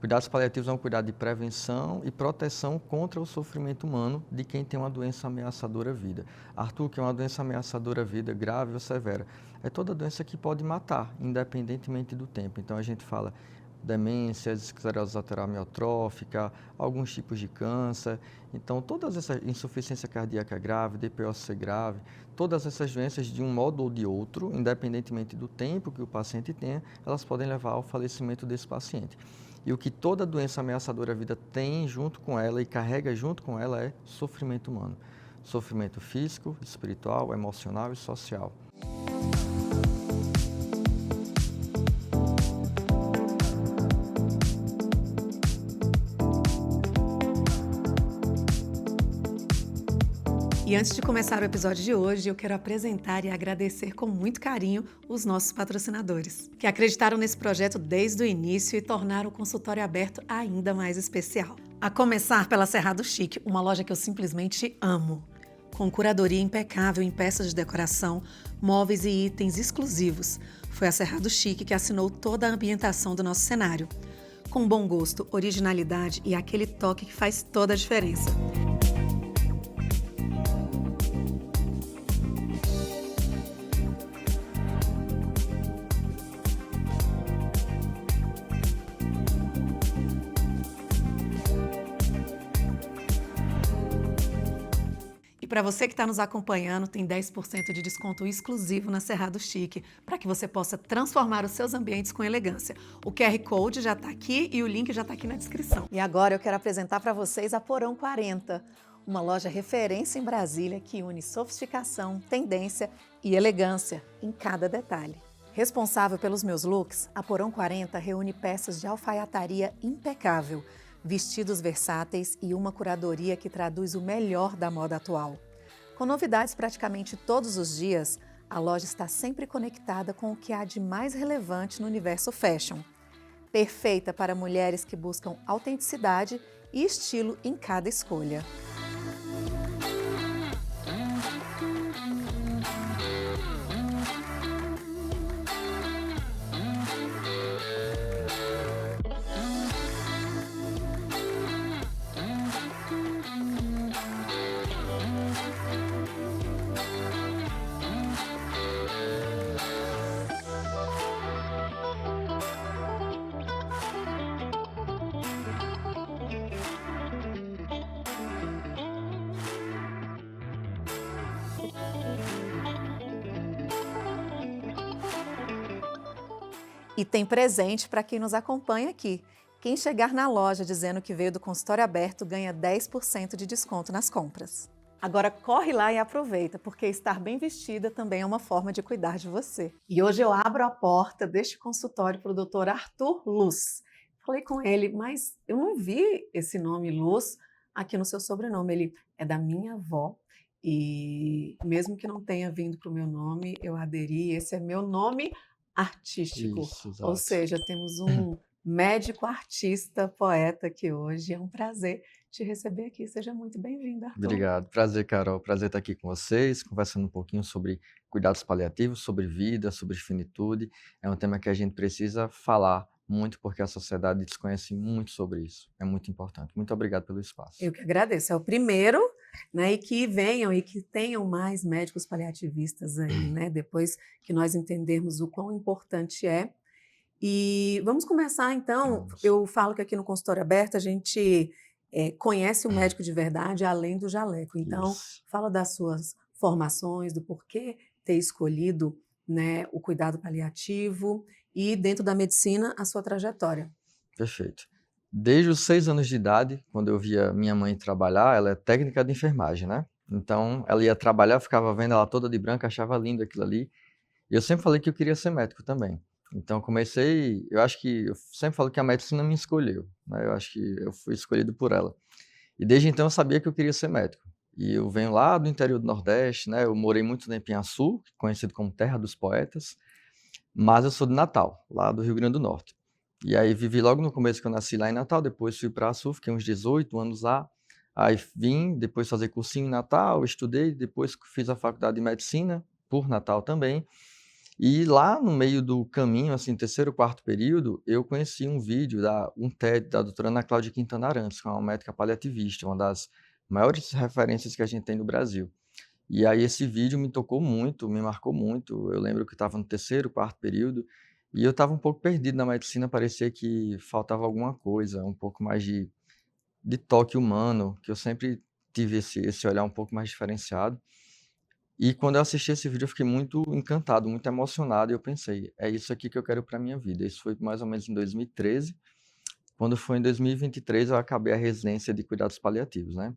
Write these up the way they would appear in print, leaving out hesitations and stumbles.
Cuidados paliativos é um cuidado de prevenção e proteção contra o sofrimento humano de quem tem uma doença ameaçadora à vida. Arthur, que é uma doença ameaçadora à vida, grave ou severa, é toda doença que pode matar, independentemente do tempo. Então a gente fala demência, esclerose lateral amiotrófica, alguns tipos de câncer. Então todas essas, insuficiência cardíaca grave, DPOC grave, todas essas doenças de um modo ou de outro, independentemente do tempo que o paciente tenha, elas podem levar ao falecimento desse paciente. E o que toda doença ameaçadora à vida tem junto com ela e carrega junto com ela é sofrimento humano. Sofrimento físico, espiritual, emocional e social. E antes de começar o episódio de hoje, eu quero apresentar e agradecer com muito carinho os nossos patrocinadores, que acreditaram nesse projeto desde o início e tornaram o consultório aberto ainda mais especial. A começar pela Cerrado Chic, uma loja que eu simplesmente amo. Com curadoria impecável em peças de decoração, móveis e itens exclusivos. Foi a Cerrado Chic que assinou toda a ambientação do nosso cenário. Com bom gosto, originalidade e aquele toque que faz toda a diferença. Para você que está nos acompanhando, tem 10% de desconto exclusivo na Cerrado Chic, para que você possa transformar os seus ambientes com elegância. O QR Code já está aqui e o link já está aqui na descrição. E agora eu quero apresentar para vocês a Porão 40, uma loja referência em Brasília que une sofisticação, tendência e elegância em cada detalhe. Responsável pelos meus looks, a Porão 40 reúne peças de alfaiataria impecável, vestidos versáteis e uma curadoria que traduz o melhor da moda atual. Com novidades praticamente todos os dias, a loja está sempre conectada com o que há de mais relevante no universo fashion. Perfeita para mulheres que buscam autenticidade e estilo em cada escolha. E tem presente para quem nos acompanha aqui. Quem chegar na loja dizendo que veio do consultório aberto ganha 10% de desconto nas compras. Agora corre lá e aproveita, porque estar bem vestida também é uma forma de cuidar de você. E hoje eu abro a porta deste consultório para o Dr. Arthur Luz. Falei com ele, mas eu não vi esse nome Luz aqui no seu sobrenome. Ele é da minha avó e mesmo que não tenha vindo para o meu nome, eu aderi. Esse é meu nome artístico. Isso, exato. Ou seja, temos um médico, artista, poeta aqui hoje. É um prazer te receber aqui. Seja muito bem-vinda, Arthur. Obrigado. Prazer, Carol. Prazer estar aqui com vocês, conversando um pouquinho sobre cuidados paliativos, sobre vida, sobre finitude. É um tema que a gente precisa falar muito, porque a sociedade desconhece muito sobre isso. É muito importante. Muito obrigado pelo espaço. Eu que agradeço. É o primeiro, né? E que venham e que tenham mais médicos paliativistas aí, né? Depois que nós entendermos o quão importante é. E vamos começar, então. Vamos. Eu falo que aqui no consultório aberto a gente conhece o médico de verdade além do jaleco. Então, Isso. fala das suas formações, do porquê ter escolhido, né, o cuidado paliativo e, dentro da medicina, a sua trajetória. Perfeito. Desde os 6 anos de idade, quando eu via minha mãe trabalhar, ela é técnica de enfermagem, né? Então, ela ia trabalhar, eu ficava vendo ela toda de branco, achava lindo aquilo ali. E eu sempre falei que eu queria ser médico também. Então, eu acho que eu sempre falo que a medicina me escolheu, né? Eu acho que eu fui escolhido por ela. E desde então eu sabia que eu queria ser médico. E eu venho lá do interior do Nordeste, né? Eu morei muito tempo em Açu, conhecido como Terra dos Poetas, mas eu sou de Natal, lá do Rio Grande do Norte. E aí vivi logo no começo que eu nasci lá em Natal, depois fui para Açu, fiquei uns 18 anos lá. Aí vim, depois fazer cursinho em Natal, estudei, depois fiz a faculdade de medicina, por Natal também. E lá no meio do caminho, assim, terceiro, quarto período, eu conheci um vídeo um TED da doutora Ana Cláudia Quintana Arantes, que é uma médica paliativista, uma das maiores referências que a gente tem no Brasil. E aí esse vídeo me tocou muito, me marcou muito. Eu lembro que eu estava no terceiro, quarto período, e eu estava um pouco perdido na medicina, parecia que faltava alguma coisa, um pouco mais de toque humano, que eu sempre tive esse olhar um pouco mais diferenciado. E quando eu assisti esse vídeo, eu fiquei muito encantado, muito emocionado, e eu pensei: "É isso aqui que eu quero para minha vida". Isso foi mais ou menos em 2013. Quando foi em 2023, eu acabei a residência de cuidados paliativos, né.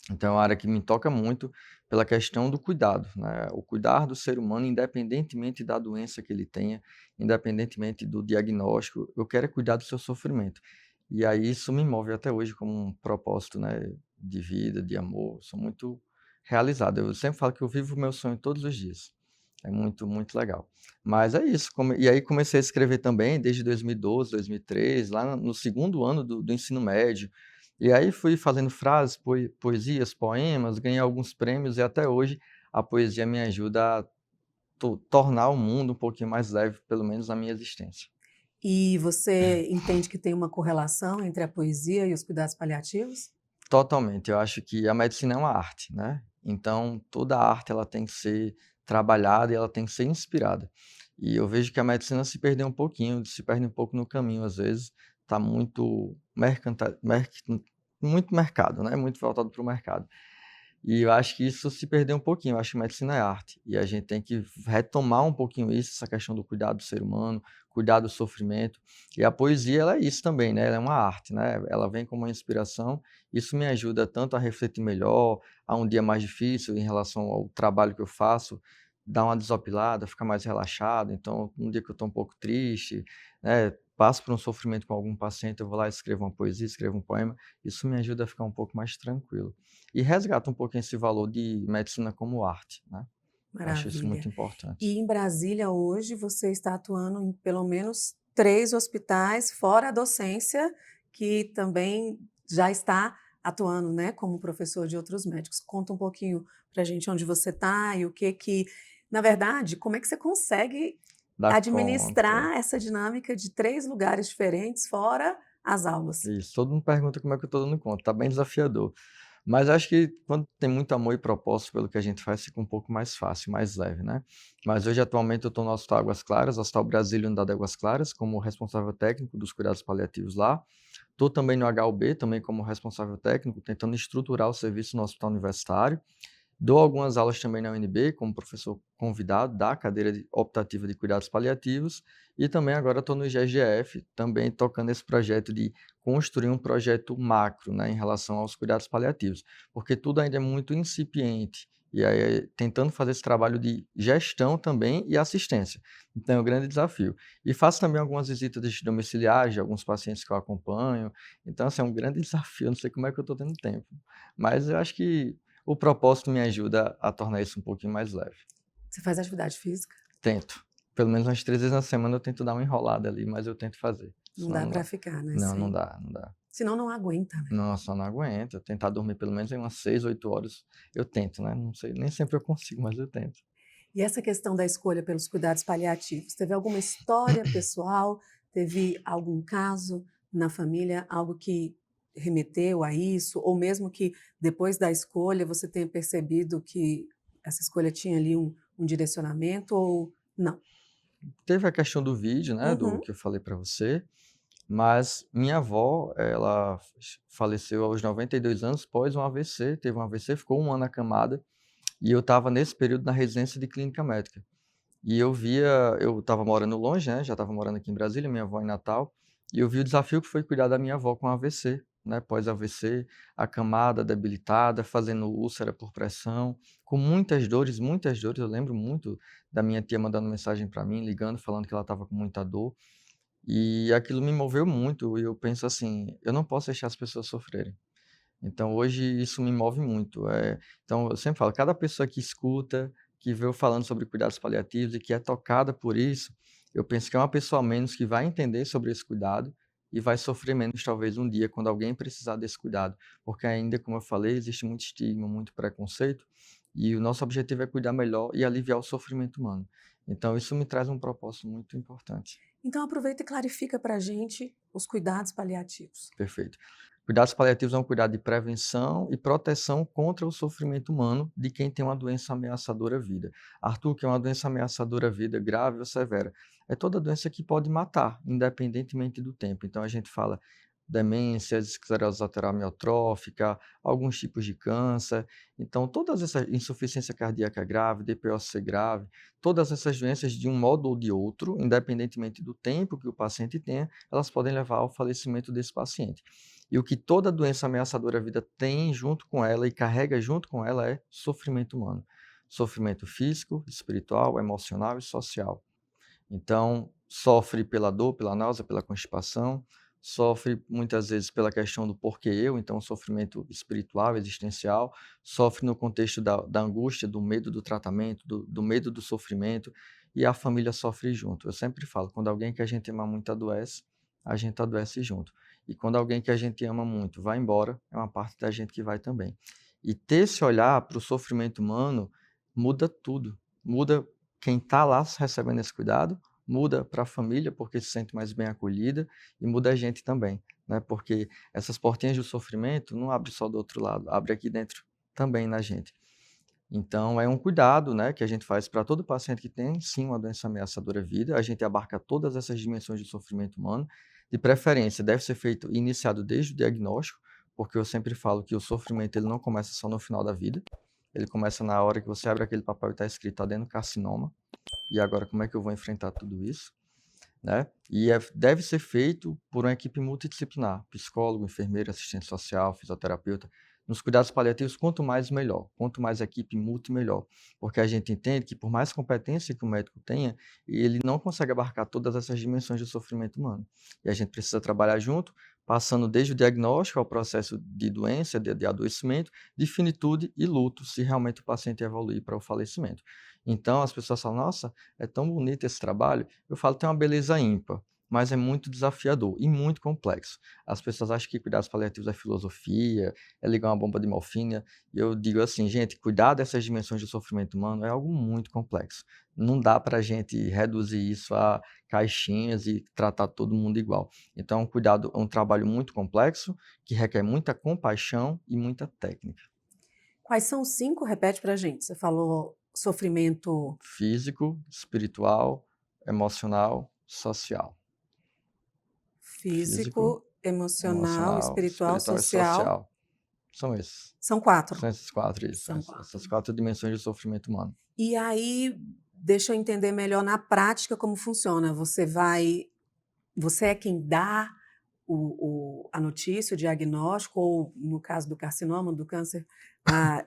Então é uma área que me toca muito pela questão do cuidado, né, o cuidar do ser humano independentemente da doença que ele tenha, independentemente do diagnóstico, eu quero é cuidar do seu sofrimento. E aí isso me move até hoje como um propósito, né, de vida, de amor, sou muito realizado. Eu sempre falo que eu vivo o meu sonho todos os dias. É muito, muito legal. Mas é isso, e aí comecei a escrever também desde 2012, 2013, lá no segundo ano do ensino médio. E aí fui fazendo frases, poesias, poemas, ganhei alguns prêmios e até hoje a poesia me ajuda a tornar o mundo um pouquinho mais leve, pelo menos na minha existência. E você entende que tem uma correlação entre a poesia e os cuidados paliativos? Totalmente, eu acho que a medicina é uma arte, né, então toda arte ela tem que ser trabalhada e ela tem que ser inspirada. E eu vejo que a medicina se perdeu um pouquinho, se perde um pouco no caminho às vezes, está muito muito mercado, né, muito voltado para o mercado. E eu acho que isso se perdeu um pouquinho, eu acho que medicina é arte, e a gente tem que retomar um pouquinho isso, essa questão do cuidado do ser humano, cuidar do sofrimento, e a poesia ela é isso também, né, ela é uma arte, né, ela vem como uma inspiração, isso me ajuda tanto a refletir melhor, a um dia mais difícil em relação ao trabalho que eu faço, dar uma desopilada, ficar mais relaxado, então um dia que eu estou um pouco triste, né, passo por um sofrimento com algum paciente, eu vou lá e escrevo uma poesia, escrevo um poema, isso me ajuda a ficar um pouco mais tranquilo. E resgata um pouquinho esse valor de medicina como arte, né. Acho isso Maravilha. muito importante. E em Brasília hoje você está atuando em pelo menos 3 hospitais, fora a docência, que também já está atuando, né, como professor de outros médicos. Conta um pouquinho pra gente onde você está e o que na verdade, como é que você consegue Dá conta. administrar essa dinâmica de 3 lugares diferentes, fora as aulas? Isso, todo mundo pergunta como é que eu estou dando conta, tá bem desafiador. Mas acho que quando tem muito amor e propósito pelo que a gente faz, fica um pouco mais fácil, mais leve, né. Mas hoje, atualmente, eu estou no Hospital Águas Claras, Hospital Brasília Unidade Águas Claras, como responsável técnico dos cuidados paliativos lá. Estou também no HUB, também como responsável técnico, tentando estruturar o serviço no hospital universitário. Dou algumas aulas também na UNB, como professor convidado da cadeira optativa de cuidados paliativos, e também agora estou no IGGF, também tocando esse projeto de construir um projeto macro, né, em relação aos cuidados paliativos, porque tudo ainda é muito incipiente, e aí tentando fazer esse trabalho de gestão também e assistência. Então é um grande desafio. E faço também algumas visitas domiciliares de alguns pacientes que eu acompanho, então assim, é um grande desafio, eu não sei como é que eu estou tendo tempo, mas eu acho que o propósito me ajuda a tornar isso um pouquinho mais leve. Você faz atividade física? Tento. Pelo menos umas 3 vezes na semana eu tento dar uma enrolada ali, mas eu tento fazer, Não senão dá não para dá. ficar, né, Não, não sem dá, não dá. senão não aguenta, né. Nossa, eu não aguento, eu tentar dormir pelo menos em umas 6, 8 horas, eu tento, né, não sei, nem sempre eu consigo, mas eu tento. E essa questão da escolha pelos cuidados paliativos, teve alguma história pessoal, teve algum caso na família, algo que remeteu a isso, ou mesmo que depois da escolha você tenha percebido que essa escolha tinha ali um direcionamento ou não? Teve a questão do vídeo, né, do Uhum. que eu falei pra você, mas minha avó, ela faleceu aos 92 anos pós um AVC, teve um AVC, ficou 1 ano acamada, e eu estava nesse período na residência de clínica médica. E eu estava morando longe, né, já estava morando aqui em Brasília, minha avó em Natal, e eu vi o desafio que foi cuidar da minha avó com AVC, né, pós-AVC, acamada, debilitada, fazendo úlcera por pressão, com muitas dores, eu lembro muito da minha tia mandando mensagem para mim, ligando, falando que ela estava com muita dor, e aquilo me moveu muito, e eu penso assim: "Eu não posso deixar as pessoas sofrerem". Então hoje isso me move muito, então eu sempre falo, cada pessoa que escuta, que vê eu falando sobre cuidados paliativos e que é tocada por isso, eu penso que é uma pessoa a menos que vai entender sobre esse cuidado e vai sofrer menos talvez um dia quando alguém precisar desse cuidado, porque ainda, como eu falei, existe muito estigma, muito preconceito, e o nosso objetivo é cuidar melhor e aliviar o sofrimento humano. Então, isso me traz um propósito muito importante. Então aproveita e clarifica para a gente os cuidados paliativos. Perfeito. Cuidados paliativos é um cuidado de prevenção e proteção contra o sofrimento humano de quem tem uma doença ameaçadora à vida. Arthur, que é uma doença ameaçadora à vida grave ou severa, é toda doença que pode matar, independentemente do tempo. Então a gente fala demência, esclerose lateral amiotrófica, alguns tipos de câncer. Então todas essas insuficiência cardíaca grave, DPOC grave, todas essas doenças de um modo ou de outro, independentemente do tempo que o paciente tenha, elas podem levar ao falecimento desse paciente. E o que toda doença ameaçadora à vida tem junto com ela e carrega junto com ela é sofrimento humano. Sofrimento físico, espiritual, emocional e social. Então, sofre pela dor, pela náusea, pela constipação, sofre muitas vezes pela questão do porquê eu, então sofrimento espiritual, existencial, sofre no contexto da angústia, do medo do tratamento, do medo do sofrimento, e a família sofre junto. Eu sempre falo, quando alguém que a gente ama muito adoece, a gente adoece junto. E quando alguém que a gente ama muito vai embora, é uma parte da gente que vai também. E ter esse olhar para o sofrimento humano muda tudo. Muda quem está lá recebendo esse cuidado, muda para a família, porque se sente mais bem acolhida, e muda a gente também, né? Porque essas portinhas do sofrimento não abre só do outro lado, abre aqui dentro também na gente. Então, é um cuidado, né, que a gente faz para todo paciente que tem, sim, uma doença ameaçadora à vida. A gente abarca todas essas dimensões do sofrimento humano. De preferência, deve ser feito iniciado desde o diagnóstico, porque eu sempre falo que o sofrimento ele não começa só no final da vida. Ele começa na hora que você abre aquele papel e está escrito adenocarcinoma. E agora, como é que eu vou enfrentar tudo isso? Né? E deve ser feito por uma equipe multidisciplinar, psicólogo, enfermeiro, assistente social, fisioterapeuta. Nos cuidados paliativos, quanto mais melhor, quanto mais equipe multi, melhor, porque a gente entende que por mais competência que o médico tenha, ele não consegue abarcar todas essas dimensões do sofrimento humano. E a gente precisa trabalhar junto, passando desde o diagnóstico ao processo de doença, de adoecimento, de finitude e luto, se realmente o paciente evoluir para o falecimento. Então, as pessoas falam, nossa, é tão bonito esse trabalho. Eu falo, tem uma beleza ímpar, mas é muito desafiador e muito complexo. As pessoas acham que cuidados paliativos é filosofia, é ligar uma bomba de morfina, e eu digo assim, gente, cuidar dessas dimensões do sofrimento humano é algo muito complexo. Não dá para a gente reduzir isso a caixinhas e tratar todo mundo igual. Então, é um trabalho muito complexo, que requer muita compaixão e muita técnica. Quais são os 5? Repete para a gente. Você falou sofrimento Físico, espiritual, emocional, social. Físico, físico, emocional, emocional, espiritual, espiritual e social. social. São esses. São 4. São esses 4, isso. São Essas 4. 4 dimensões do sofrimento humano. E aí, deixa eu entender melhor na prática como funciona. Você é quem dá a notícia, o diagnóstico, ou no caso do carcinoma, do câncer,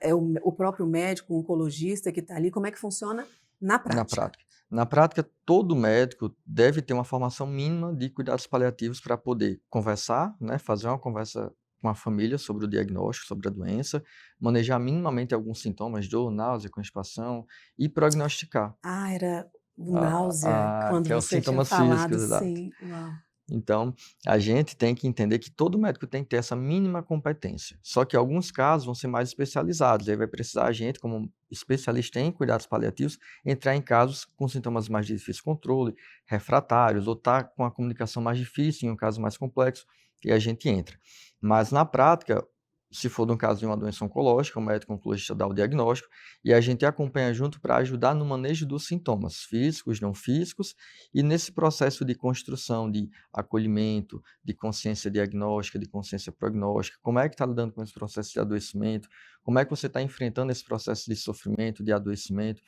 é o próprio médico, o oncologista que está ali. Como é que funciona na Na prática? prática. Na prática, todo médico deve ter uma formação mínima de cuidados paliativos para poder conversar, né, fazer uma conversa com a família sobre o diagnóstico, sobre a doença, manejar minimamente alguns sintomas, dor, náusea, constipação e prognosticar. Era o náusea, quando Que é os você tinha sintomas falado, físicos, exato. sim. Uau. Então, a gente tem que entender que todo médico tem que ter essa mínima competência. Só que alguns casos vão ser mais especializados. Aí vai precisar a gente, como especialista em cuidados paliativos, entrar em casos com sintomas mais de difícil controle, refratários, ou estar com a comunicação mais difícil, em um caso mais complexo, e a gente entra. Mas na prática, se for no caso de uma doença oncológica, o médico oncologista dá o diagnóstico e a gente acompanha junto para ajudar no manejo dos sintomas físicos, não físicos, e nesse processo de construção de acolhimento, de consciência diagnóstica, de consciência prognóstica, como é que está lidando com esse processo de adoecimento, como é que você está enfrentando esse processo de sofrimento, de adoecimento.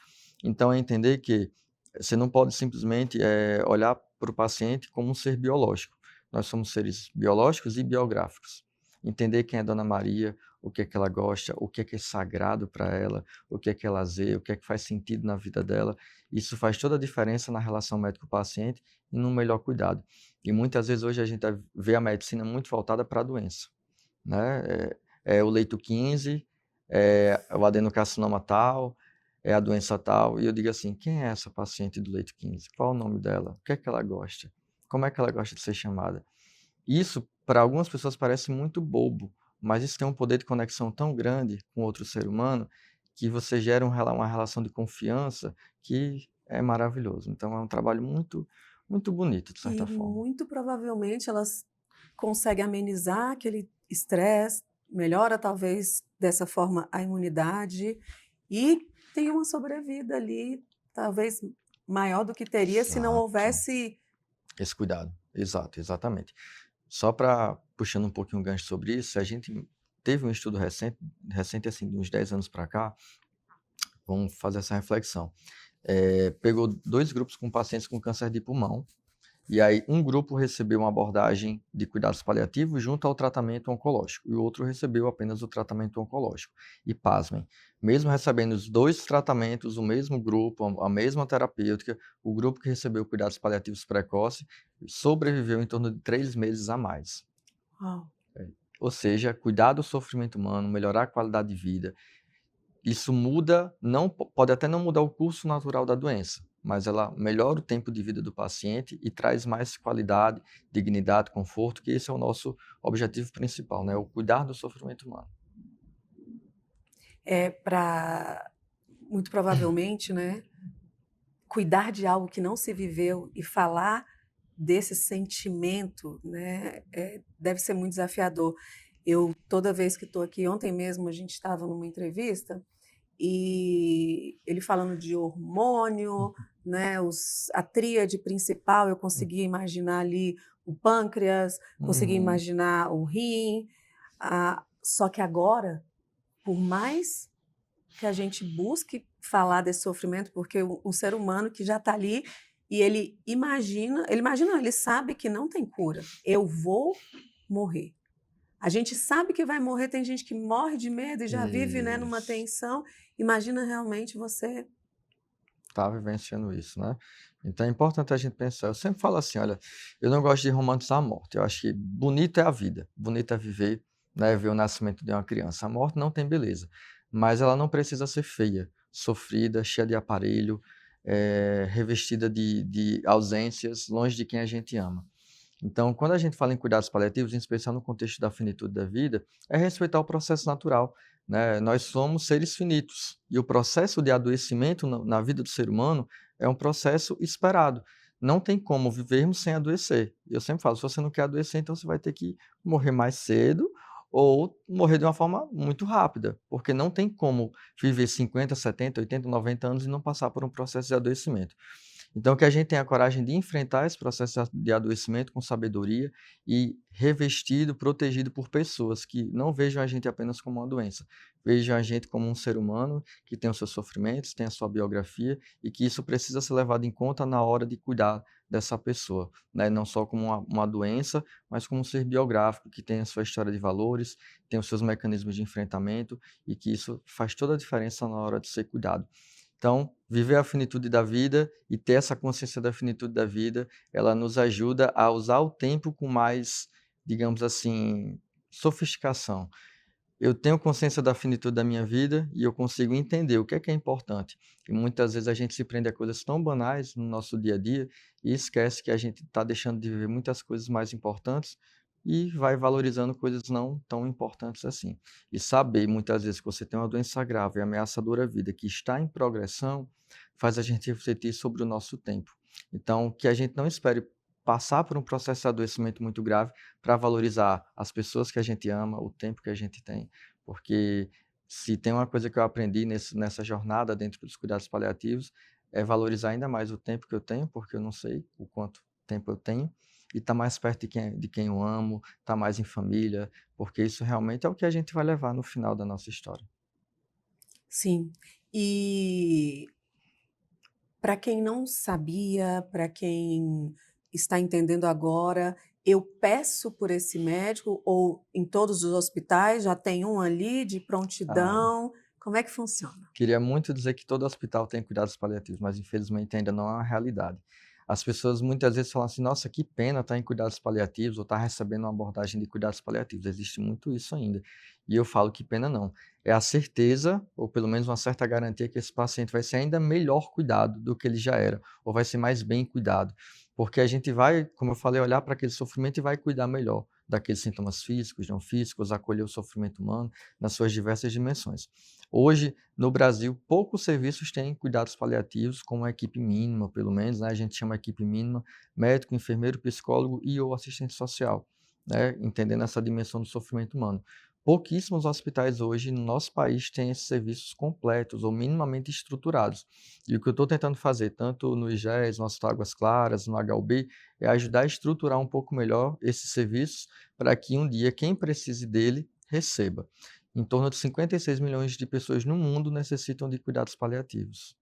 Então, é entender que você não pode simplesmente olhar para o paciente como um ser biológico. Nós somos seres biológicos e biográficos. Entender quem é Dona Maria, o que é que ela gosta, o que é sagrado para ela, o que é lazer, o que faz sentido na vida dela. Isso faz toda a diferença na relação médico-paciente e no melhor cuidado. E muitas vezes hoje a gente vê a medicina muito voltada para a doença, né? É o leito 15, é o adenocarcinoma tal, é a doença tal. E eu digo assim, quem é essa paciente do leito 15? Qual o nome dela? O que é que ela gosta? Como é que ela gosta de ser chamada? Isso, para algumas pessoas, parece muito bobo, mas isso tem um poder de conexão tão grande com outro ser humano que você gera uma relação de confiança que é maravilhoso. Então é um trabalho muito, muito bonito, de E certa forma. muito provavelmente elas conseguem amenizar aquele estresse, melhora talvez dessa forma a imunidade e tem uma sobrevida ali, talvez maior do que teria se não Exato. houvesse. Esse cuidado. Exato, exatamente. Só para puxando um pouquinho o gancho sobre isso, a gente teve um estudo recente assim, de uns 10 anos para cá, vamos fazer essa reflexão. Pegou 2 grupos com pacientes com câncer de pulmão, e aí um grupo recebeu uma abordagem de cuidados paliativos junto ao tratamento oncológico, e o outro recebeu apenas o tratamento oncológico. E pasmem, mesmo recebendo os 2 tratamentos, o mesmo grupo, a mesma terapêutica, o grupo que recebeu cuidados paliativos precoce sobreviveu em torno de 3 meses a mais. Uau. Ou seja, cuidar do sofrimento humano, melhorar a qualidade de vida, isso muda, não pode até não mudar o curso natural da doença, mas ela melhora o tempo de vida do paciente e traz mais qualidade, dignidade, conforto, que esse é o nosso objetivo principal, né? O cuidar do sofrimento humano. É para muito provavelmente, né, cuidar de algo que não se viveu e falar desse sentimento, né, deve ser muito desafiador. Eu, toda vez que estou aqui, ontem mesmo a gente estava numa entrevista e ele falando de hormônio, né, a tríade principal, eu conseguia imaginar ali o pâncreas, conseguia Uhum. imaginar o rim, só que agora, por mais que a gente busque falar desse sofrimento, porque o ser humano que já está ali e ele imagina, não, ele sabe que não tem cura. Eu vou morrer. A gente sabe que vai morrer, tem gente que morre de medo e já vive, né, numa Isso. tensão. Imagina realmente você. Tá vivenciando isso, né? Então é importante a gente pensar. Eu sempre falo assim, olha, eu não gosto de romantizar a morte. Eu acho que bonito é a vida, bonito é viver, né? Ver o nascimento de uma criança. A morte não tem beleza, mas ela não precisa ser feia, sofrida, cheia de aparelho, revestida de ausências, longe de quem a gente ama. Então, quando a gente fala em cuidados paliativos, em especial no contexto da finitude da vida, é respeitar o processo natural, né? Nós somos seres finitos e o processo de adoecimento na vida do ser humano é um processo esperado. Não tem como vivermos sem adoecer. Eu sempre falo, se você não quer adoecer, então você vai ter que morrer mais cedo ou morrer de uma forma muito rápida, porque não tem como viver 50, 70, 80, 90 anos e não passar por um processo de adoecimento. Então, que a gente tenha a coragem de enfrentar esse processo de adoecimento com sabedoria e revestido, protegido por pessoas que não vejam a gente apenas como uma doença, vejam a gente como um ser humano que tem os seus sofrimentos, tem a sua biografia e que isso precisa ser levado em conta na hora de cuidar dessa pessoa, né? Não só como uma doença, mas como um ser biográfico que tem a sua história de valores, tem os seus mecanismos de enfrentamento e que isso faz toda a diferença na hora de ser cuidado. Então, viver a finitude da vida e ter essa consciência da finitude da vida, ela nos ajuda a usar o tempo com mais, digamos assim, sofisticação. Eu tenho consciência da finitude da minha vida e eu consigo entender o que é importante. E muitas vezes a gente se prende a coisas tão banais no nosso dia a dia e esquece que a gente está deixando de viver muitas coisas mais importantes e vai valorizando coisas não tão importantes assim. E saber muitas vezes que você tem uma doença grave e ameaçadora à vida que está em progressão faz a gente refletir sobre o nosso tempo. Então, que a gente não espere passar por um processo de adoecimento muito grave para valorizar as pessoas que a gente ama, o tempo que a gente tem, porque se tem uma coisa que eu aprendi nessa jornada dentro dos cuidados paliativos, é valorizar ainda mais o tempo que eu tenho, porque eu não sei o quanto tempo eu tenho, e estar mais perto de quem eu amo, estar mais em família, porque isso realmente é o que a gente vai levar no final da nossa história. Sim. E para quem não sabia, para quem está entendendo agora, eu peço por esse médico ou em todos os hospitais já tem um ali de Ah, prontidão? Como é que funciona? queria muito dizer que todo hospital tem cuidados paliativos, mas infelizmente ainda não é uma realidade. As pessoas muitas vezes falam assim: nossa, que pena estar em cuidados paliativos ou estar recebendo uma abordagem de cuidados paliativos. Existe muito isso ainda. E eu falo que pena não. É a certeza, ou pelo menos uma certa garantia, que esse paciente vai ser ainda melhor cuidado do que ele já era, ou vai ser mais bem cuidado. Porque a gente vai, como eu falei, olhar para aquele sofrimento e vai cuidar melhor daqueles sintomas físicos, não físicos, acolher o sofrimento humano nas suas diversas dimensões. Hoje, no Brasil, poucos serviços têm cuidados paliativos com uma equipe mínima, pelo menos, né? A gente chama equipe mínima, médico, enfermeiro, psicólogo e ou assistente social, né? Entendendo essa dimensão do sofrimento humano. Pouquíssimos hospitais hoje no nosso país têm esses serviços completos ou minimamente estruturados. E o que eu estou tentando fazer, tanto no IGES, no Hospital Águas Claras, no HUB, é ajudar a estruturar um pouco melhor esses serviços para que um dia quem precise dele receba. Em torno de 56 milhões de pessoas no mundo necessitam de cuidados paliativos,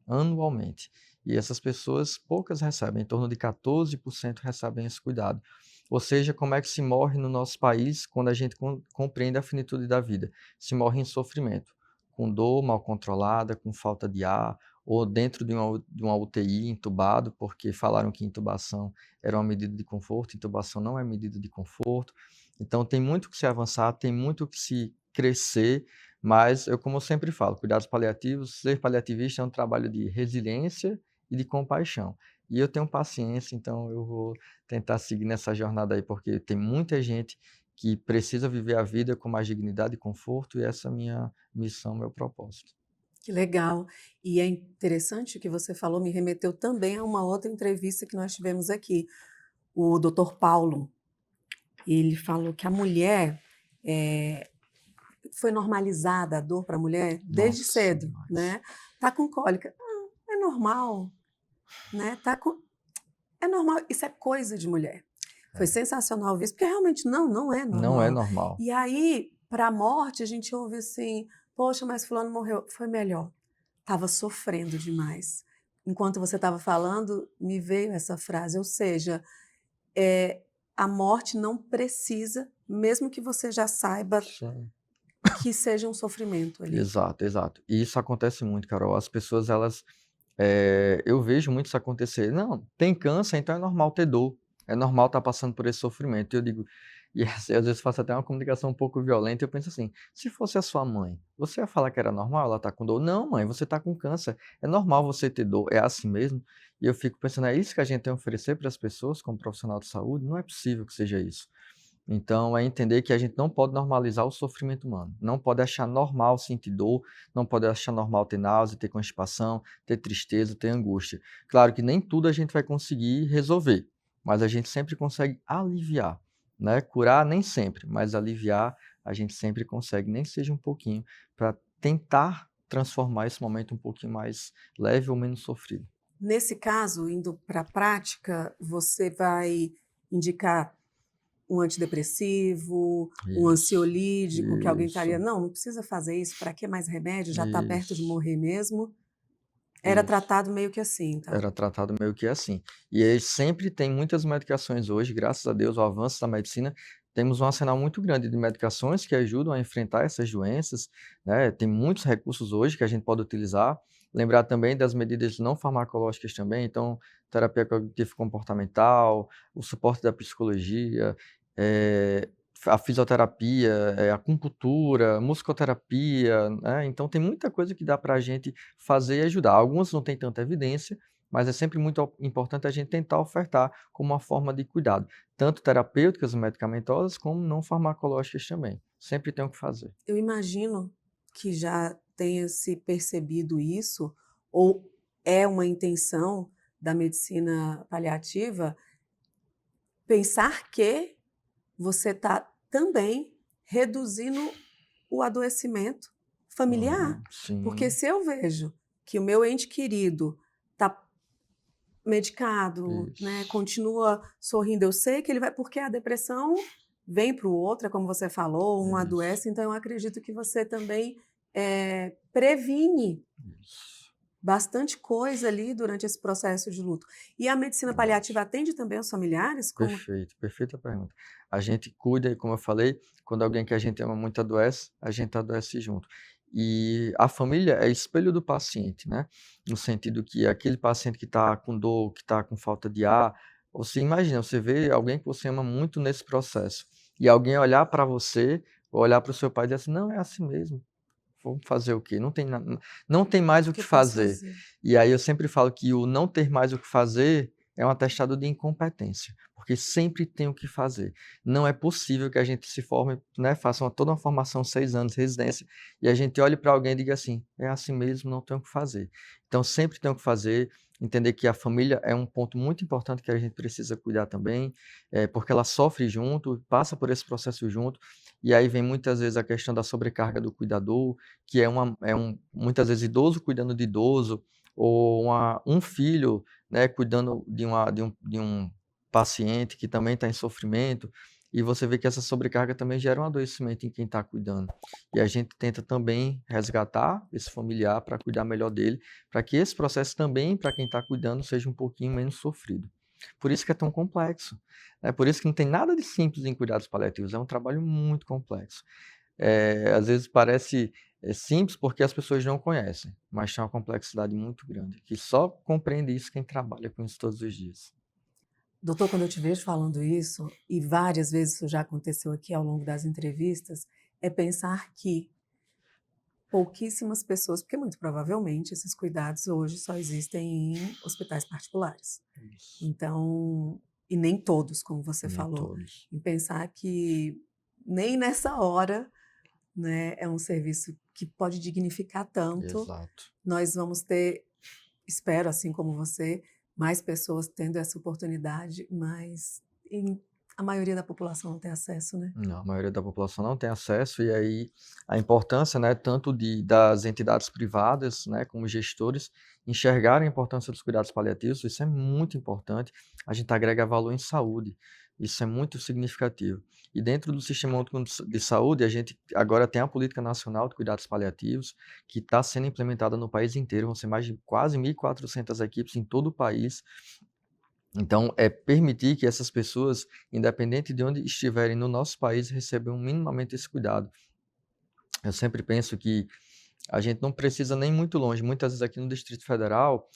anualmente. E essas pessoas, poucas recebem, em torno de 14% recebem esse cuidado. Ou seja, como é que se morre no nosso país quando a gente compreende a finitude da vida? Se morre em sofrimento, com dor mal controlada, com falta de ar, ou dentro de uma UTI, entubado, porque falaram que intubação era uma medida de conforto, intubação não é medida de conforto. Então, tem muito que se avançar, tem muito que se crescer, mas eu, como eu sempre falo, cuidados paliativos, ser paliativista é um trabalho de resiliência e de compaixão. E eu tenho paciência, então eu vou tentar seguir nessa jornada aí, porque tem muita gente que precisa viver a vida com mais dignidade e conforto, e essa é a minha missão, meu propósito. Que legal. E é interessante o que você falou, me remeteu também a uma outra entrevista que nós tivemos aqui. O Dr. Paulo, ele falou que a mulher foi normalizada a dor para a mulher desde Nossa, cedo, demais. né? Tá com cólica, é normal, né? É normal, isso é coisa de mulher. Foi sensacional ver isso, porque realmente não é Não é normal. normal. E aí, para a morte, a gente ouve assim, poxa, mas fulano morreu, foi melhor. Estava sofrendo demais. Enquanto você estava falando, me veio essa frase, ou seja, a morte não precisa, mesmo que você já saiba Sim. que seja um sofrimento ali. Exato, exato. E isso acontece muito, Carol. As pessoas, elas, eu vejo muito isso acontecer. Não, tem câncer, então é normal ter dor. É normal estar passando por esse sofrimento. E eu digo, e assim, às vezes faço até uma comunicação um pouco violenta. Eu penso assim: se fosse a sua mãe, você ia falar que era normal ela estar com dor? Não, mãe, você está com câncer. É normal você ter dor. É assim mesmo. E eu fico pensando, é isso que a gente tem a oferecer para as pessoas como profissional de saúde? Não é possível que seja isso. Então, é entender que a gente não pode normalizar o sofrimento humano. Não pode achar normal sentir dor, não pode achar normal ter náusea, ter constipação, ter tristeza, ter angústia. Claro que nem tudo a gente vai conseguir resolver, mas a gente sempre consegue aliviar, né? Curar nem sempre, mas aliviar a gente sempre consegue, nem que seja um pouquinho, para tentar transformar esse momento um pouquinho mais leve ou menos sofrido. Nesse caso, indo para a prática, você vai indicar um antidepressivo, um Isso, ansiolítico, que alguém estaria, isso, não precisa fazer isso, para que mais remédio? Já está perto de isso, morrer mesmo. Era isso. tratado meio que assim, então. Era tratado meio que assim. E aí sempre tem muitas medicações hoje, graças a Deus, o avanço da medicina, temos um arsenal muito grande de medicações que ajudam a enfrentar essas doenças, né? Tem muitos recursos hoje que a gente pode utilizar. Lembrar também das medidas não farmacológicas também, então, terapia cognitivo-comportamental, o suporte da psicologia, eh, a fisioterapia, a acupuntura, musicoterapia, né? Então tem muita coisa que dá para a gente fazer e ajudar. Algumas não têm tanta evidência, mas é sempre muito importante a gente tentar ofertar como uma forma de cuidado, tanto terapêuticas, medicamentosas, como não farmacológicas também. Sempre tem o que fazer. Eu imagino que já tenha se percebido isso, ou é uma intenção da medicina paliativa pensar que você está também reduzindo o adoecimento familiar. Porque Sim, se eu vejo que o meu ente querido está medicado, né, isso, continua sorrindo, eu sei que ele vai, porque a depressão vem para o outro, é como você falou, um isso, adoece, então eu acredito que você também previne isso. bastante coisa ali durante esse processo de luto. E a medicina paliativa Verdade. atende também os familiares? Como? Perfeito, perfeita pergunta. A gente cuida, e como eu falei, quando alguém que a gente ama muito adoece, a gente adoece junto. E a família é espelho do paciente, né? No sentido que aquele paciente que está com dor, que está com falta de ar, você imagina, você vê alguém que você ama muito nesse processo, e alguém olhar para você, ou olhar para o seu pai e dizer assim, não, é assim mesmo, vamos fazer o quê? Não tem mais O o que que eu posso fazer. fazer? E aí eu sempre falo que o não ter mais o que fazer é um atestado de incompetência, porque sempre tem o que fazer. Não é possível que a gente se forme, né, faça toda uma formação, 6 anos, residência, e a gente olhe para alguém e diga assim, é assim mesmo, não tem o que fazer. Então, sempre tem o que fazer, entender que a família é um ponto muito importante que a gente precisa cuidar também, porque ela sofre junto, passa por esse processo junto, e aí vem muitas vezes a questão da sobrecarga do cuidador, que muitas vezes idoso cuidando de idoso, ou um filho, né, cuidando de um paciente que também está em sofrimento, e você vê que essa sobrecarga também gera um adoecimento em quem está cuidando. E a gente tenta também resgatar esse familiar para cuidar melhor dele, para que esse processo também, para quem está cuidando, seja um pouquinho menos sofrido. Por isso que é tão complexo. É por isso que não tem nada de simples em cuidados paliativos, é um trabalho muito complexo. Às vezes parece simples porque as pessoas não conhecem, mas tem uma complexidade muito grande, que só compreende isso quem trabalha com isso todos os dias. Doutor, quando eu te vejo falando isso, e várias vezes isso já aconteceu aqui ao longo das entrevistas, é pensar que pouquíssimas pessoas, porque muito provavelmente esses cuidados hoje só existem em hospitais particulares. Isso. Então, e nem todos, como você Nem falou, todos. em pensar que nem nessa hora, né, é um serviço que pode dignificar tanto. Exato. Nós vamos ter, espero, assim como você, mais pessoas tendo essa oportunidade, mas a maioria da população não tem acesso, né? Não, a maioria da população não tem acesso, e aí a importância, né, tanto das entidades privadas, né, como gestores, enxergarem a importância dos cuidados paliativos, isso é muito importante, a gente agrega valor em saúde, isso é muito significativo. E dentro do Sistema Único de Saúde, a gente agora tem a Política Nacional de Cuidados Paliativos, que está sendo implementada no país inteiro, vão ser mais de quase 1.400 equipes em todo o país. Então, é permitir que essas pessoas, independente de onde estiverem no nosso país, recebam minimamente esse cuidado. Eu sempre penso que a gente não precisa nem muito longe. Muitas vezes aqui no Distrito Federal,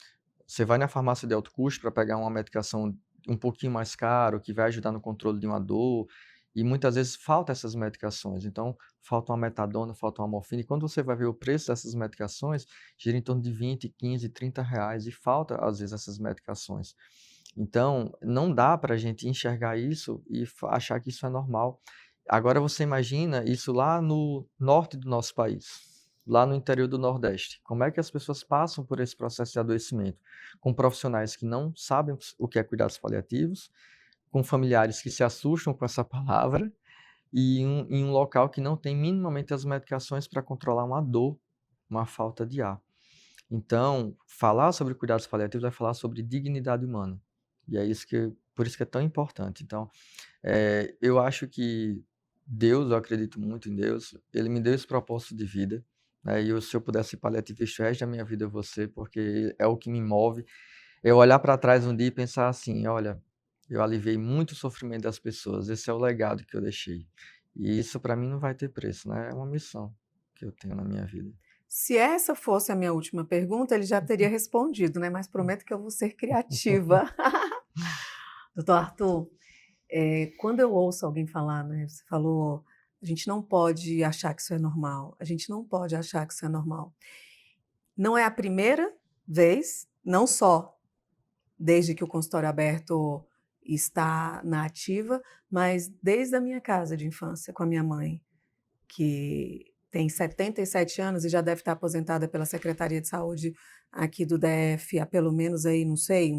você vai na farmácia de alto custo para pegar uma medicação um pouquinho mais caro, que vai ajudar no controle de uma dor, e muitas vezes falta essas medicações. Então, falta uma metadona, falta uma morfina, e quando você vai ver o preço dessas medicações, gira em torno de 20, 15, 30 reais, e falta, às vezes, essas medicações. Então, não dá para a gente enxergar isso e achar que isso é normal. Agora você imagina isso lá no norte do nosso país, lá no interior do Nordeste. Como é que as pessoas passam por esse processo de adoecimento? Com profissionais que não sabem o que é cuidados paliativos, com familiares que se assustam com essa palavra e em um local que não tem minimamente as medicações para controlar uma dor, uma falta de ar. Então, falar sobre cuidados paliativos vai falar sobre dignidade humana. E é isso por isso que é tão importante. Então, eu acho que Deus, eu acredito muito em Deus, ele me deu esse propósito de vida, né? Se eu pudesse ser paliativista o resto da minha vida, eu vou ser, porque é o que me move. Eu olhar para trás um dia e pensar assim, olha, eu aliviei muito o sofrimento das pessoas, esse é o legado que eu deixei. E isso para mim não vai ter preço, né? É uma missão que eu tenho na minha vida. Se essa fosse a minha última pergunta, ele já teria respondido, né? Mas prometo que eu vou ser criativa. Doutor Arthur, quando eu ouço alguém falar, né? Você falou, a gente não pode achar que isso é normal. A gente não pode achar que isso é normal. Não é a primeira vez, não só desde que o consultório aberto está na ativa, mas desde a minha casa de infância com a minha mãe, que tem 77 anos e já deve estar aposentada pela Secretaria de Saúde aqui do DF há pelo menos aí, não sei,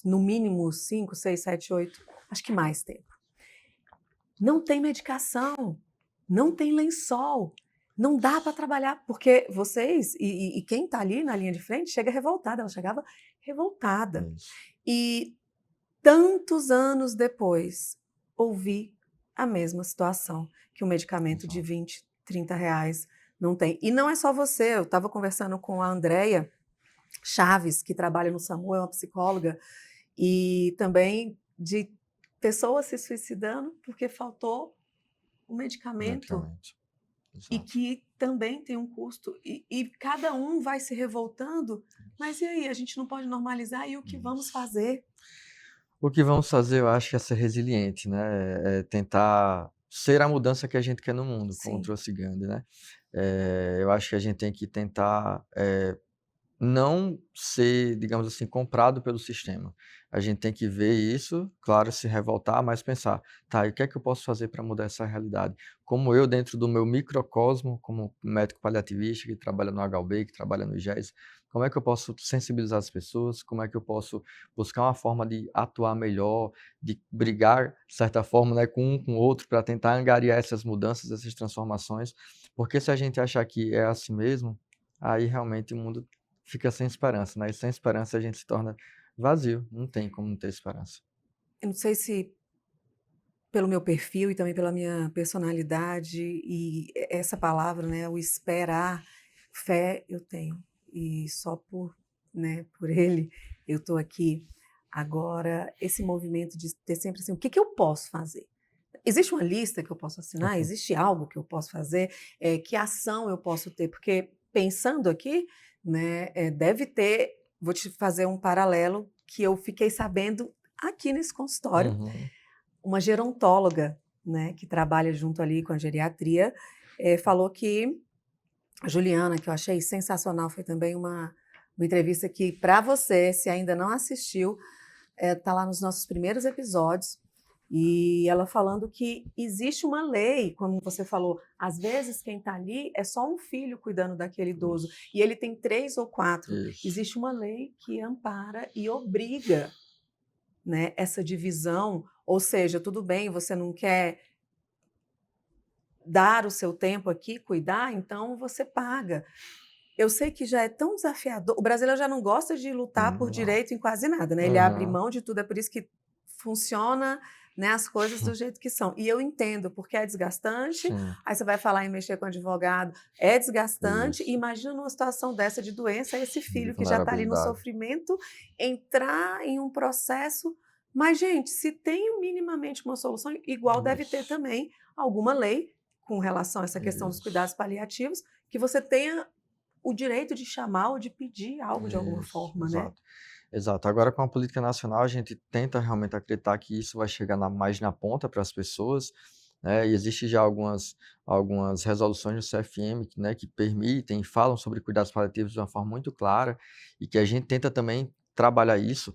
no mínimo 5, 6, 7, 8, acho que mais tempo. Não tem medicação, não tem lençol, não dá para trabalhar, porque vocês, e quem está ali na linha de frente, chega revoltada, ela chegava revoltada. Isso. E tantos anos depois, ouvi a mesma situação, que o medicamento de 20, 30 reais não tem. E não é só você, eu estava conversando com a Andréia Chaves, que trabalha no SAMU, é uma psicóloga, e também de pessoas se suicidando porque faltou o medicamento. E que também tem um custo, e cada um vai se revoltando, mas e aí, a gente não pode normalizar, e o que vamos fazer? O que vamos fazer, eu acho que é ser resiliente, né? É tentar ser a mudança que a gente quer no mundo, como Sim. trouxe Gandhi, né? Eu acho que a gente tem que tentar não ser, digamos assim, comprado pelo sistema. A gente tem que ver isso, claro, se revoltar, mas pensar, tá, e o que é que eu posso fazer para mudar essa realidade? Como eu, dentro do meu microcosmo, como médico paliativista que trabalha no HUB, que trabalha no IGES, como é que eu posso sensibilizar as pessoas? Como é que eu posso buscar uma forma de atuar melhor, de brigar, de certa forma, né, com o outro, para tentar angariar essas mudanças, essas transformações? Porque se a gente achar que é assim mesmo, aí realmente o mundo fica sem esperança, né? E sem esperança a gente se torna vazio, não tem como não ter esperança. Eu não sei se pelo meu perfil e também pela minha personalidade e essa palavra, né, o esperar, fé eu tenho. E só por, né, por ele eu estou aqui. Agora, esse movimento de ter sempre assim, o que que eu posso fazer? Existe uma lista que eu posso assinar? Uhum. Existe algo que eu posso fazer? Que ação eu posso ter? Porque pensando aqui, né, deve ter, vou te fazer um paralelo que eu fiquei sabendo aqui nesse consultório, Uhum. uma gerontóloga, né, que trabalha junto ali com a geriatria, falou que a Juliana, que eu achei sensacional, foi também uma entrevista que, para você, se ainda não assistiu, tá lá nos nossos primeiros episódios. E ela falando que existe uma lei, como você falou, às vezes quem está ali é só um filho cuidando daquele idoso Isso, e ele tem 3 ou 4. isso. Existe uma lei que ampara e obriga, né, essa divisão, ou seja, tudo bem, você não quer dar o seu tempo aqui, cuidar, então você paga. Eu sei que já é tão desafiador. O brasileiro já não gosta de lutar por Não. direito em quase nada, né? Ele abre Uhum. mão de tudo, é por isso que funciona, né, as coisas do jeito que são. E eu entendo, porque é desgastante. Sim, Aí você vai falar em mexer com advogado, é desgastante. E isso. imagina numa situação dessa de doença, esse De filho que já está ali no vulnerabilidade. sofrimento, entrar em um processo. Mas, gente, se tem minimamente uma solução, igual deve ter Isso, também alguma lei com relação a essa questão dos cuidados isso, paliativos, que você tenha o direito de chamar ou de pedir algo de alguma isso, forma, né. exato. Exato. Agora, com a política nacional, a gente tenta realmente acreditar que isso vai chegar mais na ponta para as pessoas, né? E existe já algumas resoluções do CFM, né, que permitem, falam sobre cuidados paliativos de uma forma muito clara e que a gente tenta também trabalhar isso.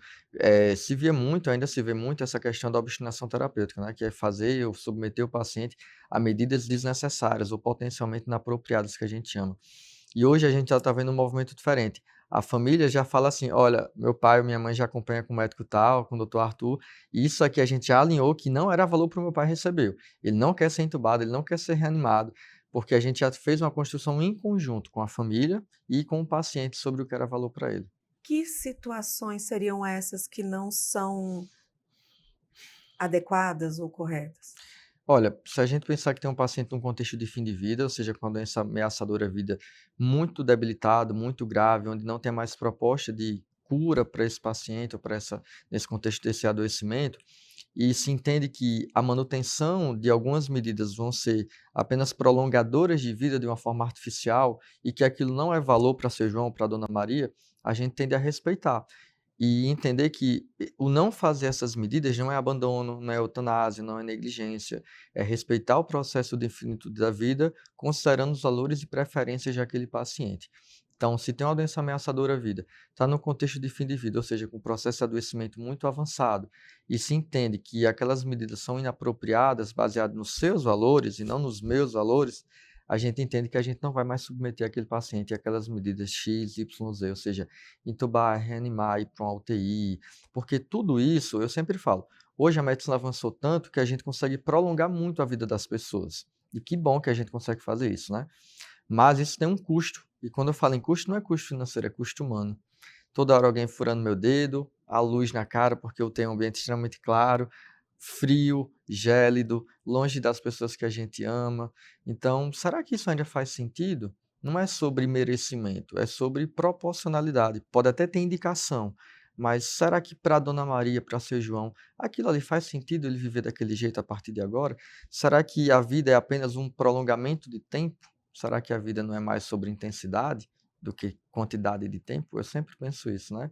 Se vê muito, ainda se vê muito essa questão da obstinação terapêutica, né, que é fazer ou submeter o paciente a medidas desnecessárias ou potencialmente inapropriadas, que a gente chama. E hoje a gente já está vendo um movimento diferente. A família já fala assim: olha, meu pai ou minha mãe já acompanha com o médico tal, com o doutor Arthur, e isso aqui a gente já alinhou que não era valor para o meu pai receber. Ele não quer ser entubado, ele não quer ser reanimado, porque a gente já fez uma construção em conjunto com a família e com o paciente sobre o que era valor para ele. Que situações seriam essas que não são adequadas ou corretas? Olha, se a gente pensar que tem um paciente num contexto de fim de vida, ou seja, com uma doença ameaçadora à vida muito debilitado, muito grave, onde não tem mais proposta de cura para esse paciente ou para nesse contexto desse adoecimento, e se entende que a manutenção de algumas medidas vão ser apenas prolongadoras de vida de uma forma artificial e que aquilo não é valor para seu João, para Dona Maria, a gente tende a respeitar. E entender que o não fazer essas medidas não é abandono, não é eutanásia, não é negligência, é respeitar o processo definitivo da vida, considerando os valores e preferências daquele paciente. Então, se tem uma doença ameaçadora à vida, está no contexto de fim de vida, ou seja, com um processo de adoecimento muito avançado, e se entende que aquelas medidas são inapropriadas, baseadas nos seus valores e não nos meus valores, a gente entende que a gente não vai mais submeter aquele paciente àquelas medidas X, Y, Z, ou seja, entubar, reanimar, ir para uma UTI, porque tudo isso, eu sempre falo, hoje a medicina avançou tanto que a gente consegue prolongar muito a vida das pessoas. E que bom que a gente consegue fazer isso, né? Mas isso tem um custo. E quando eu falo em custo, não é custo financeiro, é custo humano. Toda hora alguém furando meu dedo, a luz na cara porque eu tenho um ambiente extremamente claro, frio, gélido, longe das pessoas que a gente ama. Então, será que isso ainda faz sentido? Não é sobre merecimento, é sobre proporcionalidade. Pode até ter indicação, mas será que para Dona Maria, para seu João, aquilo ali faz sentido ele viver daquele jeito a partir de agora? Será que a vida é apenas um prolongamento de tempo? Será que a vida não é mais sobre intensidade do que quantidade de tempo? Eu sempre penso isso, né?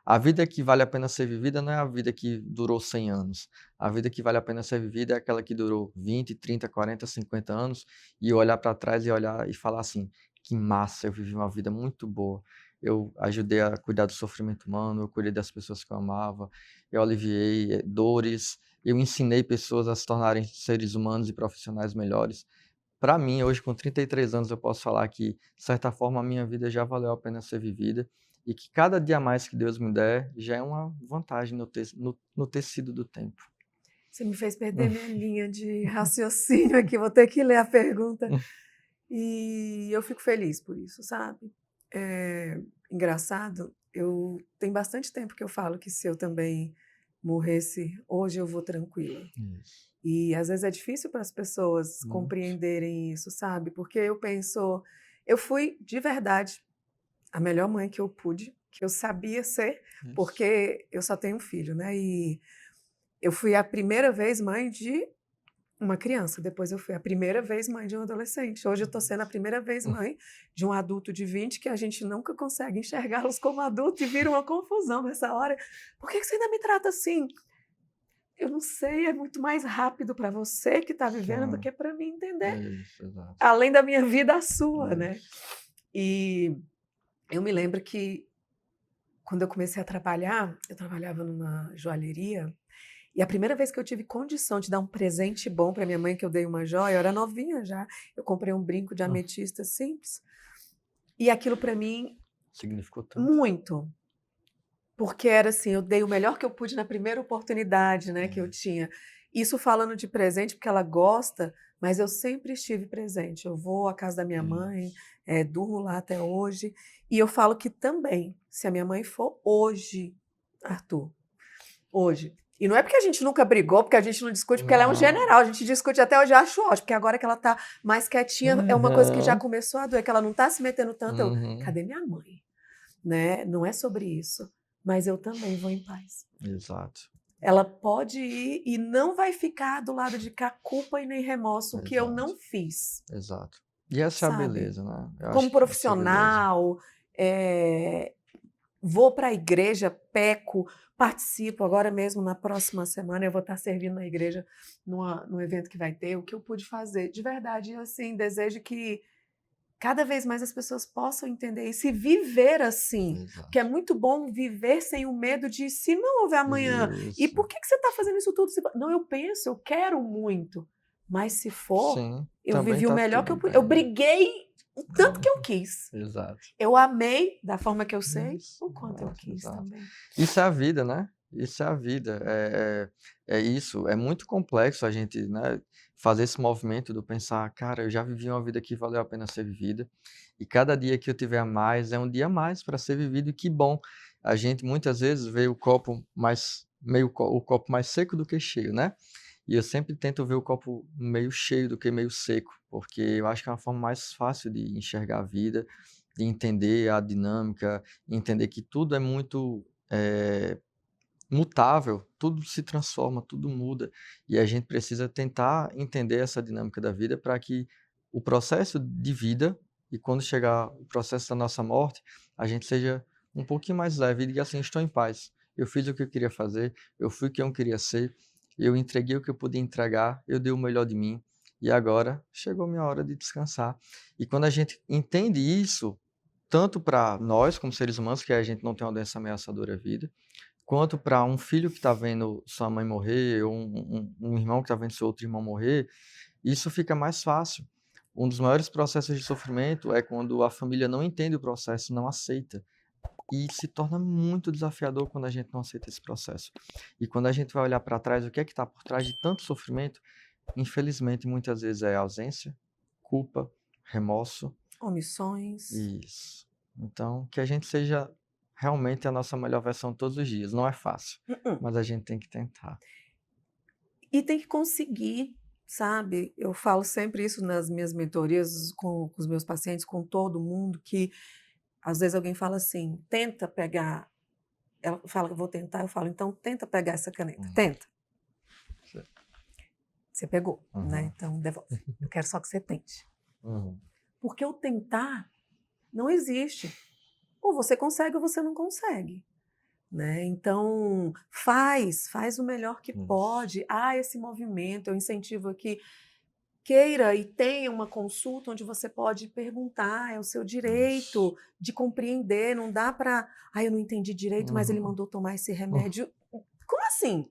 A vida que vale a pena ser vivida não é a vida que durou 100 anos. A vida que vale a pena ser vivida é aquela que durou 20, 30, 40, 50 anos e olhar para trás e olhar e falar assim: que massa, eu vivi uma vida muito boa. eu ajudei a cuidar do sofrimento humano, eu cuidei das pessoas que eu amava, eu aliviei dores, eu ensinei pessoas a se tornarem seres humanos e profissionais melhores. Para mim, hoje, com 33 anos, eu posso falar que, de certa forma, a minha vida já valeu a pena ser vivida e que cada dia a mais que Deus me der já é uma vantagem no tecido do tempo. Você me fez perder minha linha de raciocínio aqui, vou ter que ler a pergunta. E eu fico feliz por isso, sabe? É engraçado, tem bastante tempo que eu falo que se eu também morresse hoje eu vou tranquila. Isso. E às vezes é difícil para as pessoas compreenderem isso, sabe? Porque eu fui de verdade a melhor mãe que eu pude, que eu sabia ser, Isso. porque eu só tenho um filho, né? E eu fui a primeira vez mãe de uma criança, depois eu fui a primeira vez mãe de um adolescente. Hoje eu estou sendo a primeira vez mãe de um adulto de 20 que a gente nunca consegue enxergá-los como adulto e vira uma confusão nessa hora. Por que você ainda me trata assim? Eu não sei, é muito mais rápido para você que está vivendo do que para mim entender. Isso, exato. Além da minha vida, a sua, né? Isso. E eu me lembro que quando eu comecei a trabalhar, eu trabalhava numa joalheria. E a primeira vez que eu tive condição de dar um presente bom para minha mãe, que eu dei uma joia, eu era novinha já. Eu comprei um brinco de ametista simples. E aquilo para mim, Significou tanto. muito. Porque era assim, eu dei o melhor que eu pude na primeira oportunidade, né, que eu tinha. Isso falando de presente, porque ela gosta, mas eu sempre estive presente. Eu vou à casa da minha mãe, durmo lá até hoje. E eu falo que também, se a minha mãe for hoje, Arthur, hoje. E não é porque a gente nunca brigou, porque a gente não discute, porque ela é um general. A gente discute até hoje, acho ótimo, porque agora que ela tá mais quietinha, é uma coisa que já começou a doer, que ela não tá se metendo tanto. Cadê minha mãe? Né? Não é sobre isso. Mas eu também vou em paz. Exato. Ela pode ir e não vai ficar do lado de cá culpa e nem remorso, o que eu não fiz. Exato. E essa é a beleza, né? Eu Como acho que essa é a beleza. profissional, vou para a igreja, peco, participo. Agora mesmo, na próxima semana, eu vou estar servindo na igreja num evento que vai ter. O que eu pude fazer, de verdade, assim, desejo que cada vez mais as pessoas possam entender isso e viver assim. Exato. Porque é muito bom viver sem o medo de se não houver amanhã. Isso. E por que você está fazendo isso tudo? Não, eu penso, eu quero muito. Mas se for, Sim, eu também vivi o tá melhor que eu tudo pude. bem. Eu briguei o tanto que eu quis. Exato. Eu amei da forma que eu sei, Isso, o quanto eu exato, quis exato. também. Isso é a vida, né? Isso é a vida. É isso. É muito complexo a gente, né, fazer esse movimento do pensar, cara, eu já vivi uma vida que valeu a pena ser vivida. E cada dia que eu tiver a mais é um dia a mais para ser vivido. E que bom. A gente muitas vezes vê o copo o copo mais seco do que cheio, né? E eu sempre tento ver o copo meio cheio do que meio seco, porque eu acho que é uma forma mais fácil de enxergar a vida, de entender a dinâmica, entender que tudo é muito mutável, tudo se transforma, tudo muda, e a gente precisa tentar entender essa dinâmica da vida para que o processo de vida, e quando chegar o processo da nossa morte, a gente seja um pouquinho mais leve e diga assim, estou em paz, eu fiz o que eu queria fazer, eu fui quem eu queria ser, eu entreguei o que eu podia entregar, eu dei o melhor de mim, e agora chegou a minha hora de descansar. E quando a gente entende isso, tanto para nós, como seres humanos, que a gente não tem uma doença ameaçadora à vida, quanto para um filho que está vendo sua mãe morrer, ou um irmão que está vendo seu outro irmão morrer, isso fica mais fácil. Um dos maiores processos de sofrimento é quando a família não entende o processo, não aceita. E se torna muito desafiador quando a gente não aceita esse processo. E quando a gente vai olhar para trás, o que é que está por trás de tanto sofrimento? Infelizmente, muitas vezes é ausência, culpa, remorso. Omissões. Isso. Então, que a gente seja realmente a nossa melhor versão todos os dias. Não é fácil, mas a gente tem que tentar. E tem que conseguir, sabe? Eu falo sempre isso nas minhas mentorias com os meus pacientes, com todo mundo, que às vezes alguém fala assim, tenta pegar. Ela fala que eu vou tentar, eu falo, então tenta pegar essa caneta. Tenta. Você pegou, né? Então devolve. Eu quero só que você tente. Porque o tentar não existe. Ou você consegue ou você não consegue. Né? Então, faz o melhor que pode. Há esse movimento, eu incentivo aqui. queira e tenha uma consulta onde você pode perguntar, é o seu Isso. direito de compreender, não dá para, eu não entendi direito, mas ele Uhum. mandou tomar esse Uhum. remédio. Como assim?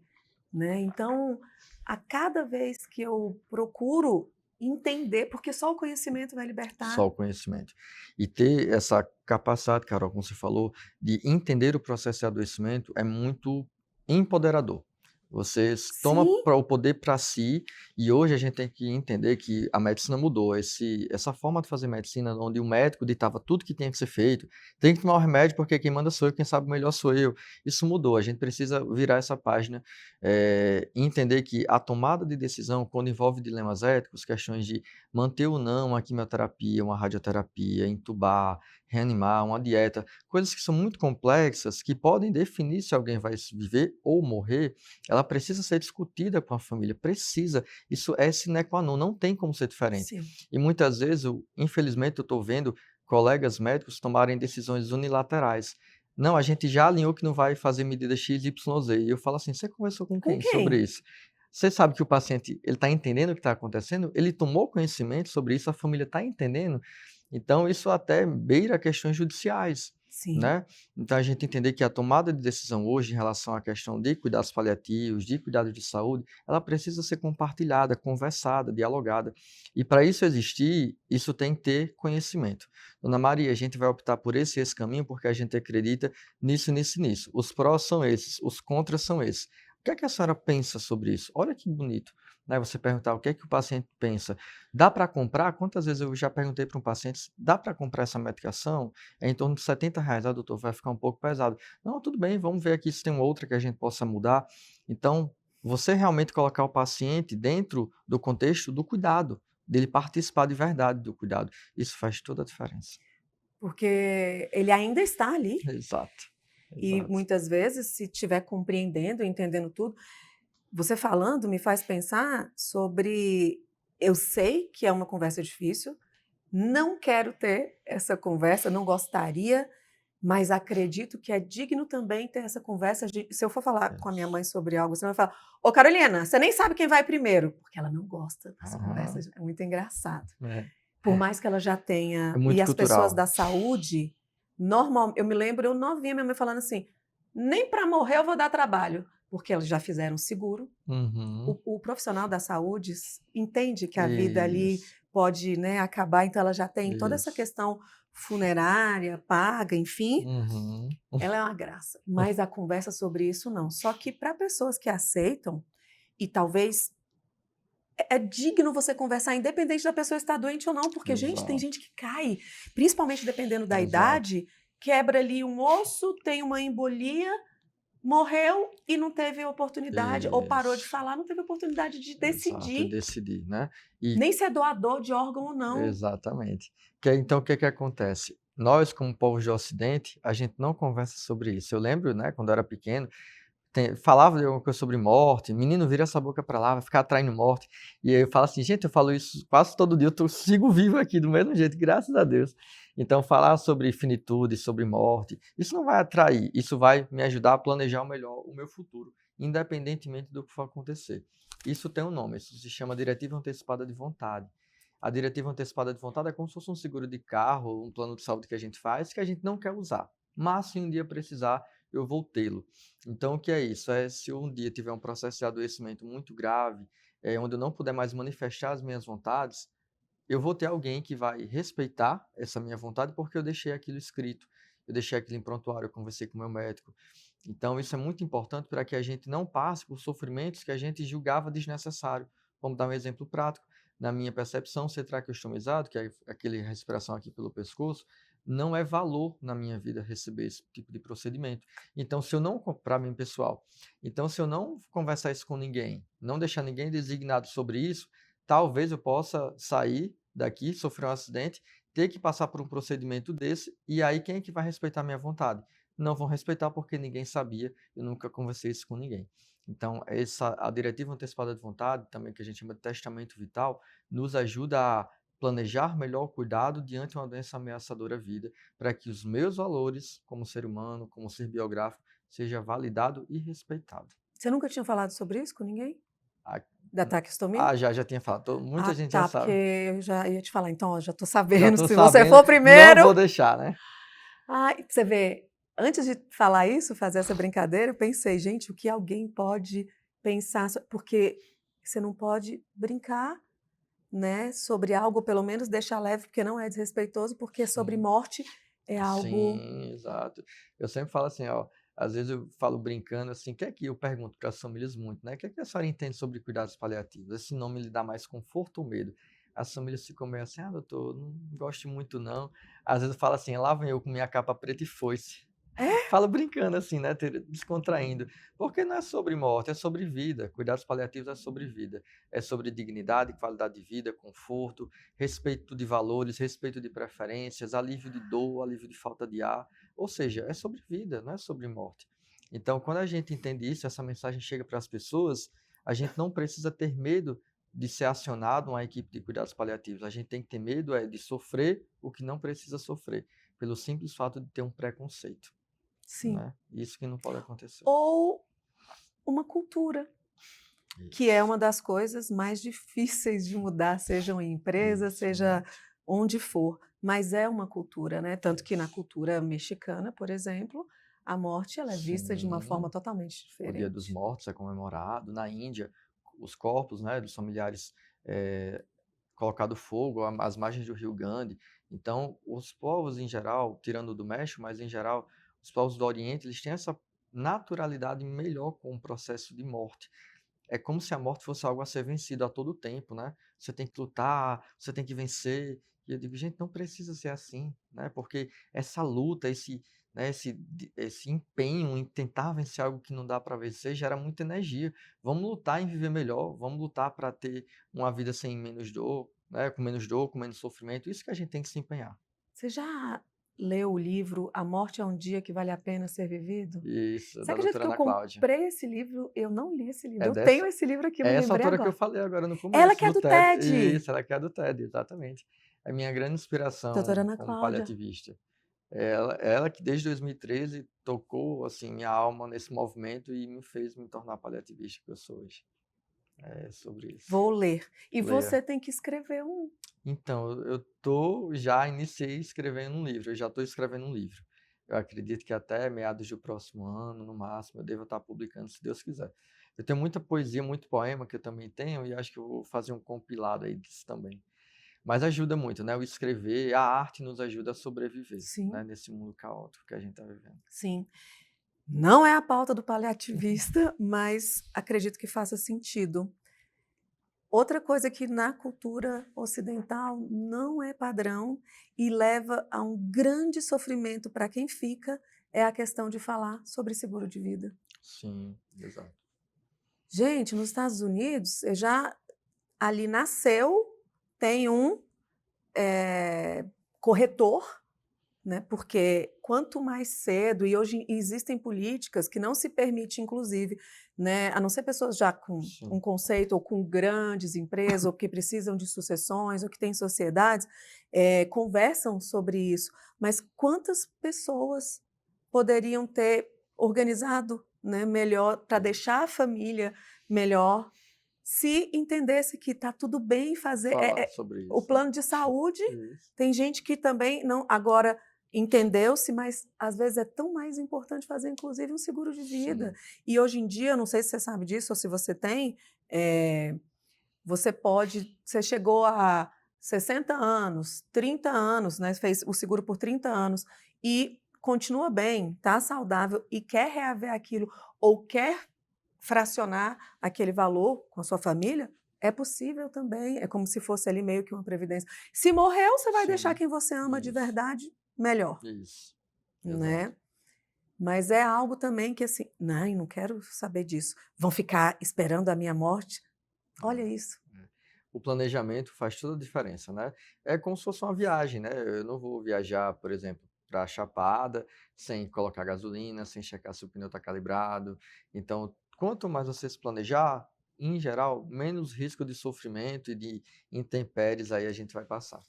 Né? Então, a cada vez que eu procuro entender, porque só o conhecimento vai libertar. Só o conhecimento. E ter essa capacidade, Carol, como você falou, de entender o processo de adoecimento é muito empoderador. Você toma Sim, o poder para si, e hoje a gente tem que entender que a medicina mudou. Essa forma de fazer medicina, onde o médico ditava tudo que tinha que ser feito, tem que tomar o remédio porque quem manda sou eu, quem sabe melhor sou eu. Isso mudou. A gente precisa virar essa página e entender que a tomada de decisão, quando envolve dilemas éticos, questões de manter ou não uma quimioterapia, uma radioterapia, entubar, reanimar, uma dieta, coisas que são muito complexas, que podem definir se alguém vai viver ou morrer, ela precisa ser discutida com a família, precisa. Isso é sine qua non, não tem como ser diferente. sim. E muitas vezes, infelizmente, eu estou vendo colegas médicos tomarem decisões unilaterais. Não, a gente já alinhou que não vai fazer medida X, Y, Z. E eu falo assim, você conversou com Com quem sobre quem? isso? Você sabe que o paciente ele está entendendo o que está acontecendo? Ele tomou conhecimento sobre isso? A família está entendendo? Então, isso até beira questões judiciais, Sim. né? Então, a gente entender que a tomada de decisão hoje em relação à questão de cuidados paliativos, de cuidados de saúde, ela precisa ser compartilhada, conversada, dialogada. E para isso existir, isso tem que ter conhecimento. Dona Maria, a gente vai optar por esse caminho porque a gente acredita nisso, nisso, nisso. Os prós são esses, os contras são esses. O que é que a senhora pensa sobre isso? Olha que bonito, né? Você perguntar o que é que o paciente pensa. Dá para comprar? Quantas vezes eu já perguntei para um paciente, dá para comprar essa medicação? É em torno de R$ 70. Ah, doutor, vai ficar um pouco pesado. Não, tudo bem, vamos ver aqui se tem outra que a gente possa mudar. Então, você realmente colocar o paciente dentro do contexto do cuidado, dele participar de verdade do cuidado. Isso faz toda a diferença. Porque ele ainda está ali Exato, e exato. muitas vezes, se estiver compreendendo, entendendo tudo, você falando me faz pensar sobre. Eu sei que é uma conversa difícil, não quero ter essa conversa, não gostaria, mas acredito que é digno também ter essa conversa. Se eu for falar com a minha Isso. mãe sobre algo, você vai falar: Ô Carolina, você nem sabe quem vai primeiro, porque ela não gosta dessa conversa. Aham, É muito engraçado. é. Por mais que ela já É tenha. E muito as pessoas cultural. da saúde, normal, eu me lembro, eu novinha, minha mãe falando assim: nem para morrer eu vou dar trabalho, porque elas já fizeram seguro. Uhum. O profissional da saúde entende que a vida ali Isso, pode, né, acabar, então ela já tem toda essa isso. questão funerária, paga, enfim. Uhum. Ela é uma graça, mas a conversa sobre isso não. Só que para pessoas que aceitam, e talvez é digno você conversar, independente da pessoa estar doente ou não, porque, gente, tem gente Exato, que cai, principalmente dependendo da exato. idade, quebra ali um osso, tem uma embolia, morreu e não teve oportunidade, ou parou de Isso, falar, não teve oportunidade de exato, e decidir, decidir, né. E nem se é doador de órgão ou não. exatamente. Então o que que acontece? Nós, como povos de ocidente, a gente não conversa sobre isso. Eu lembro, né, quando eu era pequeno, falava de alguma coisa sobre morte, menino vira essa boca pra lá, vai ficar atraindo morte. E aí eu falo assim, gente, eu falo isso quase todo dia, sigo vivo aqui do mesmo jeito, graças a Deus. Então, falar sobre finitude, sobre morte, isso não vai atrair, isso vai me ajudar a planejar melhor o meu futuro, independentemente do que for acontecer. Isso tem um nome, isso se chama diretiva antecipada de vontade. A diretiva antecipada de vontade é como se fosse um seguro de carro, um plano de saúde que a gente faz, que a gente não quer usar. Mas se um dia precisar, eu vou tê-lo. Então, o que é isso? É se um dia tiver um processo de adoecimento muito grave, onde eu não puder mais manifestar as minhas vontades, eu vou ter alguém que vai respeitar essa minha vontade porque eu deixei aquilo escrito, eu deixei aquilo em prontuário, eu conversei com o meu médico. Então, isso é muito importante para que a gente não passe por sofrimentos que a gente julgava desnecessário. Vamos dar um exemplo prático. Na minha percepção, ser traqueostomizado, que é aquele respiração aqui pelo pescoço, não é valor na minha vida receber esse tipo de procedimento. Então, se eu não, para mim pessoal, então se eu não conversar isso com ninguém, não deixar ninguém designado sobre isso, talvez eu possa sair daqui, sofrer um acidente, ter que passar por um procedimento desse, e aí quem é que vai respeitar a minha vontade? Não vão respeitar porque ninguém sabia, eu nunca conversei isso com ninguém. Então, a diretiva antecipada de vontade, também que a gente chama de testamento vital, nos ajuda a planejar melhor o cuidado diante de uma doença ameaçadora à vida, para que os meus valores como ser humano, como ser biográfico, seja validado e respeitado. Você nunca tinha falado sobre isso com ninguém? Ah, Da traqueostomia? já tinha falado. Muita Ah, gente já tá, porque sabe. eu já ia te falar. Então, ó, já tô Já sabendo, tô se você for sabendo, o não primeiro. vou deixar, né? Ai, você vê, antes de falar isso, fazer essa brincadeira, eu pensei, gente, o que alguém pode pensar, porque você não pode brincar, né, sobre algo, pelo menos deixar leve, porque não é desrespeitoso, porque sobre Sim. morte é algo. Sim, exato. Eu sempre falo assim, ó, às vezes eu falo brincando assim, o que é que eu pergunto para as famílias muito, né? O que é que a senhora entende sobre cuidados paliativos? Esse nome lhe dá mais conforto ou medo? As famílias ficam meio assim, doutor, não gosto muito não. Às vezes eu falo assim, lá vem eu com minha capa preta e foice. É? Falo brincando assim, né, descontraindo, porque não é sobre morte, é sobre vida. Cuidados paliativos é sobre vida, é sobre dignidade, qualidade de vida, conforto, respeito de valores, respeito de preferências, alívio de dor, alívio de falta de ar, ou seja, é sobre vida, não é sobre morte. Então, quando a gente entende isso, essa mensagem chega para as pessoas, a gente não precisa ter medo de ser acionado uma equipe de cuidados paliativos. A gente tem que ter medo de sofrer o que não precisa sofrer, pelo simples fato de ter um preconceito, Sim. né? Isso que não pode acontecer. Ou uma cultura, que é Isso, uma das coisas mais difíceis de mudar, sejam em empresa, isso, seja muito. onde for, mas é uma cultura, né? Tanto que na Isso. cultura mexicana, por exemplo, a morte ela é vista de uma forma Sim, totalmente o Dia dos diferente. Mortos é comemorado. Na Índia, os corpos, né, dos familiares colocado fogo às margens do Rio Grande. Então, os povos em geral, tirando do México, mas em geral, os povos do Oriente, eles têm essa naturalidade melhor com o processo de morte. É como se a morte fosse algo a ser vencido a todo tempo, né? Você tem que lutar, você tem que vencer. E eu digo, gente, não precisa ser assim, né? Porque essa luta, esse empenho em tentar vencer algo que não dá para vencer gera muita energia. Vamos lutar em viver melhor, vamos lutar para ter uma vida sem menos dor, né? Com menos dor, com menos sofrimento. Isso que a gente tem que se empenhar. Você já leu o livro A Morte é um Dia que Vale a Pena Ser Vivido? Isso, Você da acredita doutora que eu Ana Cláudia. comprei esse livro? Eu não li esse livro. É Eu tenho dessa, esse livro aqui, eu me É essa lembrei autora que eu agora. falei agora no Ela começo, que é do do TED. TED, Isso, ela que é do TED, exatamente. É minha grande doutora inspiração Ana como Cláudia. paliativista. Ela que desde 2013 tocou assim minha alma nesse movimento e me fez me tornar paliativista que eu sou hoje. É sobre isso. Vou ler. E Leia. você tem que escrever um. Então, já iniciei escrevendo um livro, eu já estou escrevendo um livro. Eu acredito que até meados do próximo ano, no máximo, eu devo estar publicando, se Deus quiser. Eu tenho muita poesia, muito poema que eu também tenho, e acho que eu vou fazer um compilado aí disso também. Mas ajuda muito, né? O escrever, a arte nos ajuda a sobreviver, né? Sim, Nesse mundo caótico que a gente está vivendo. sim. Não é a pauta do paliativista, mas acredito que faça sentido. Outra coisa que na cultura ocidental não é padrão e leva a um grande sofrimento para quem fica é a questão de falar sobre seguro de vida. Sim, exato. Gente, nos Estados Unidos, eu já ali nasceu, tem um corretor, né? Porque quanto mais cedo, e hoje existem políticas que não se permite, inclusive, né? A não ser pessoas já com um Sim, conceito ou com grandes empresas, ou que precisam de sucessões, ou que têm sociedades, conversam sobre isso. Mas quantas pessoas poderiam ter organizado, né, melhor para isso. deixar a família melhor se entendesse que está tudo bem fazer Falar sobre o isso, né? plano de saúde. Isso. Tem gente que também não agora entendeu-se, mas às vezes é tão mais importante fazer, inclusive, um seguro de vida. Sim, E hoje em dia, não sei se você sabe disso ou se você tem, você pode, você chegou a 60 anos, 30 anos, né, fez o seguro por 30 anos e continua bem, está saudável e quer reaver aquilo ou quer fracionar aquele valor com a sua família, é possível também. É como se fosse ali meio que uma previdência. Se morreu, você vai deixar sim. quem você ama de Isso, verdade melhor, isso. Exato. né? Mas é algo também que assim, não quero saber disso. Vão ficar esperando a minha morte? Olha É, isso. é. O planejamento faz toda a diferença, né? É como se fosse uma viagem, né? Eu não vou viajar, por exemplo, para Chapada sem colocar gasolina, sem checar se o pneu está calibrado. Então, quanto mais você se planejar, em geral, menos risco de sofrimento e de intempéries aí a gente vai passar.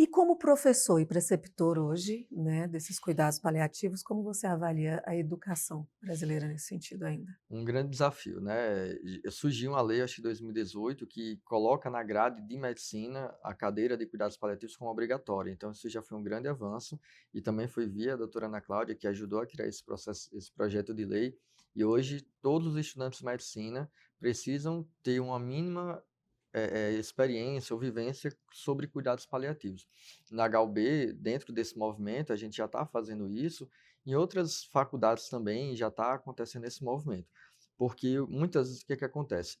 E como professor e preceptor hoje, né, desses cuidados paliativos, como você avalia a educação brasileira nesse sentido ainda? Um grande desafio, né? Surgiu uma lei, acho que em 2018, que coloca na grade de medicina a cadeira de cuidados paliativos como obrigatória. Então, isso já foi um grande avanço e também foi via a doutora Ana Cláudia que ajudou a criar esse processo, esse projeto de lei. E hoje, todos os estudantes de medicina precisam ter uma mínima experiência ou vivência sobre cuidados paliativos. Na HUB, dentro desse movimento, a gente já está fazendo isso. Em outras faculdades também já está acontecendo esse movimento. Porque muitas vezes o que acontece?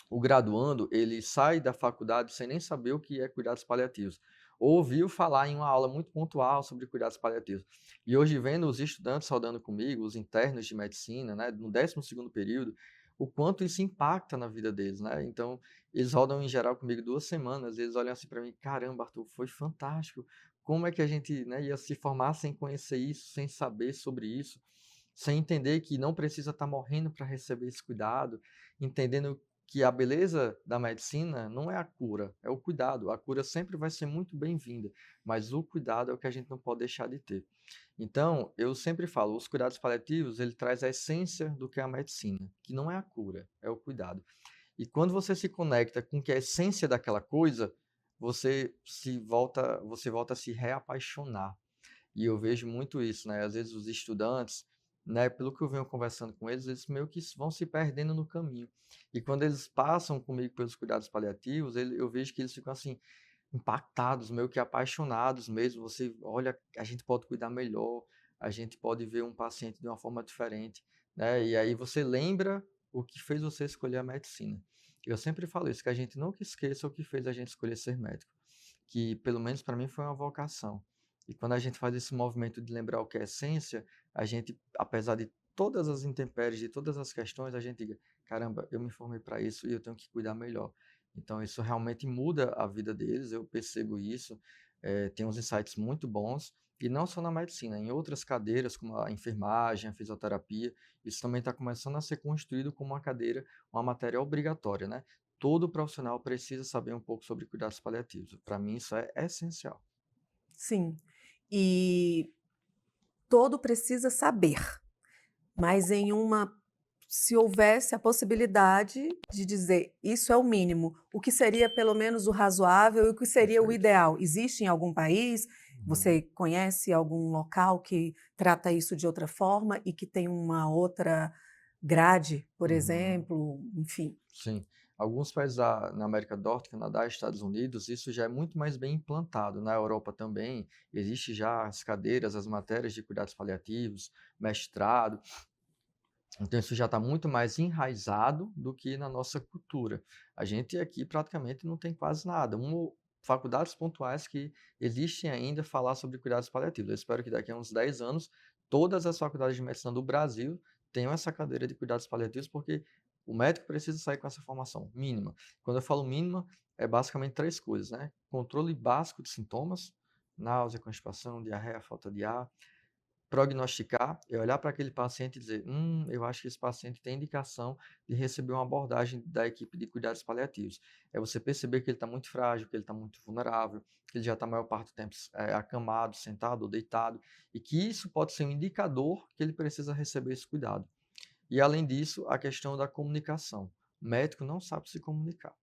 O graduando, ele sai da faculdade sem nem saber o que é cuidados paliativos. Ouviu falar em uma aula muito pontual sobre cuidados paliativos. E hoje, vendo os estudantes rodando comigo, os internos de medicina, né, no 12º período, o quanto isso impacta na vida deles, né? Então, eles rodam em geral comigo 2 semanas, eles olham assim para mim, caramba, Arthur, foi fantástico. Como é que a gente, né, ia se formar sem conhecer isso, sem saber sobre isso, sem entender que não precisa estar morrendo para receber esse cuidado, entendendo que a beleza da medicina não é a cura, é o cuidado. A cura sempre vai ser muito bem-vinda, mas o cuidado é o que a gente não pode deixar de ter. Então, eu sempre falo, os cuidados paliativos, ele traz a essência do que é a medicina, que não é a cura, é o cuidado. E quando você se conecta com o que é a essência daquela coisa, você volta a se reapaixonar. E eu vejo muito isso, né? Às vezes os estudantes, né, pelo que eu venho conversando com eles, eles meio que vão se perdendo no caminho. E quando eles passam comigo pelos cuidados paliativos, eu vejo que eles ficam assim impactados, meio que apaixonados mesmo. Você olha, a gente pode cuidar melhor, a gente pode ver um paciente de uma forma diferente, né? E aí você lembra o que fez você escolher a medicina. Eu sempre falo isso, que a gente nunca esqueça o que fez a gente escolher ser médico, que pelo menos para mim foi uma vocação. E quando a gente faz esse movimento de lembrar o que é essência, a gente, apesar de todas as intempéries, de todas as questões, a gente diga, caramba, eu me formei para isso e eu tenho que cuidar melhor. Então isso realmente muda a vida deles, eu percebo isso, tem uns insights muito bons, e não só na medicina, em outras cadeiras, como a enfermagem, a fisioterapia, isso também está começando a ser construído como uma cadeira, uma matéria obrigatória, né? Todo profissional precisa saber um pouco sobre cuidados paliativos. Para mim, isso é essencial. Sim. E todo precisa saber, mas se houvesse a possibilidade de dizer isso é o mínimo, o que seria pelo menos o razoável e o que seria o Perfeito. ideal? Existe em algum país? Uhum. Você conhece algum local que trata isso de outra forma e que tem uma outra grade, por Uhum. exemplo, enfim? Sim. Alguns países na América do Norte, Canadá, Estados Unidos, isso já é muito mais bem implantado. Na Europa também, existe já as cadeiras, as matérias de cuidados paliativos, mestrado. Então, isso já está muito mais enraizado do que na nossa cultura. A gente aqui praticamente não tem quase nada. Faculdades pontuais que existem ainda falar sobre cuidados paliativos. Eu espero que daqui a uns 10 anos, todas as faculdades de medicina do Brasil tenham essa cadeira de cuidados paliativos, porque o médico precisa sair com essa formação mínima. Quando eu falo mínima, é basicamente 3 coisas, né? Controle básico de sintomas, náusea, constipação, diarreia, falta de ar. Prognosticar é olhar para aquele paciente e dizer, eu acho que esse paciente tem indicação de receber uma abordagem da equipe de cuidados paliativos. É você perceber que ele está muito frágil, que ele está muito vulnerável, que ele já está a maior parte do tempo acamado, sentado ou deitado, e que isso pode ser um indicador que ele precisa receber esse cuidado. E além disso, a questão da comunicação. O médico não sabe se comunicar,